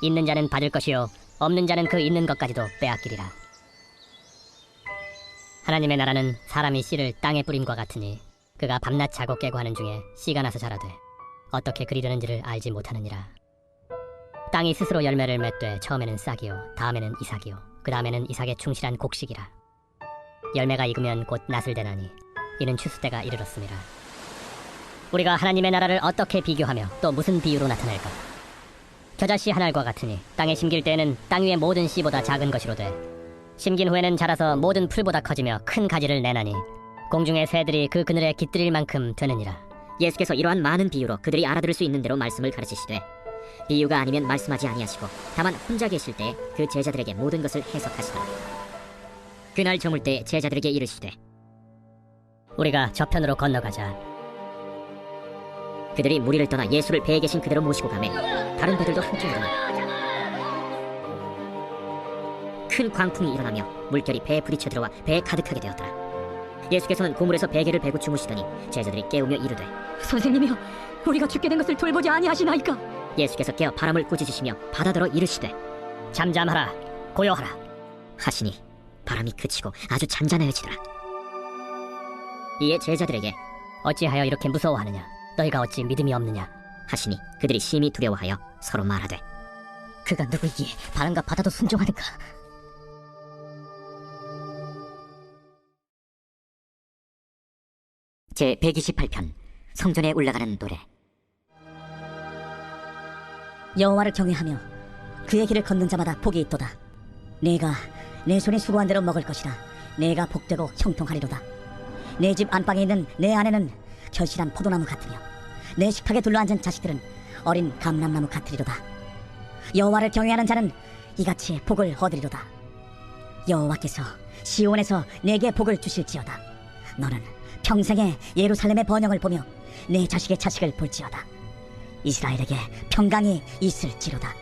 Speaker 3: 있는 자는 받을 것이요 없는 자는 그 있는 것까지도 빼앗기리라. 하나님의 나라는 사람이 씨를 땅에 뿌림과 같으니 그가 밤낮 자고 깨고 하는 중에 씨가 나서 자라되 어떻게 그리려는지를 알지 못하느니라. 땅이 스스로 열매를 맺되 처음에는 싹이요 다음에는 이삭이요 그 다음에는 이삭의 충실한 곡식이라. 열매가 익으면 곧 낫을 대나니 이는 추수 때가 이르렀음이라. 우리가 하나님의 나라를 어떻게 비교하며 또 무슨 비유로 나타낼까? 겨자씨 한 알과 같으니 땅에 심길 때에는 땅 위의 모든 씨보다 작은 것이로되 심긴 후에는 자라서 모든 풀보다 커지며 큰 가지를 내나니 공중의 새들이 그 그늘에 깃들일 만큼 되느니라.
Speaker 7: 예수께서 이러한 많은 비유로 그들이 알아들을 수 있는 대로 말씀을 가르치시되 비유가 아니면 말씀하지 아니하시고 다만 혼자 계실 때 그 제자들에게 모든 것을 해석하시더라. 그날 저물 때 제자들에게 이르시되
Speaker 3: 우리가 저편으로 건너가자.
Speaker 7: 그들이 무리를 떠나 예수를 배에 계신 그대로 모시고 가매 다른 배들도 함께 오더니 큰 광풍이 일어나며 물결이 배에 부딪혀 들어와 배에 가득하게 되었더라. 예수께서는 고물에서 베개를 베고 주무시더니 제자들이 깨우며 이르되
Speaker 8: 선생님이여, 우리가 죽게 된 것을 돌보지 아니하시나이까?
Speaker 7: 예수께서 깨어 바람을 꾸짖으시며 바다더러 이르시되
Speaker 3: 잠잠하라 고요하라
Speaker 7: 하시니 바람이 그치고 아주 잔잔해지더라. 이에 제자들에게
Speaker 3: 어찌하여 이렇게 무서워하느냐? 너희가 어찌 믿음이 없느냐?
Speaker 7: 하시니 그들이 심히 두려워하여 서로 말하되
Speaker 2: 그가 누구이기에 바람과 바다도 순종하는가?
Speaker 7: 제 128편 성전에 올라가는 노래.
Speaker 2: 여호와를 경외하며 그의 길을 걷는 자마다 복이 있도다. 내가 내 손이 수고한 대로 먹을 것이라. 내가 복되고 형통하리로다. 내 집 안방에 있는 내 아내는 결실한 포도나무 같으며 내 식탁에 둘러앉은 자식들은 어린 감람나무 같으리로다. 여호와를 경외하는 자는 이같이 복을 얻으리로다. 여호와께서 시온에서 내게 복을 주실지어다. 너는 평생에 예루살렘의 번영을 보며 내 자식의 자식을 볼지어다. 이스라엘에게 평강이 있을지로다.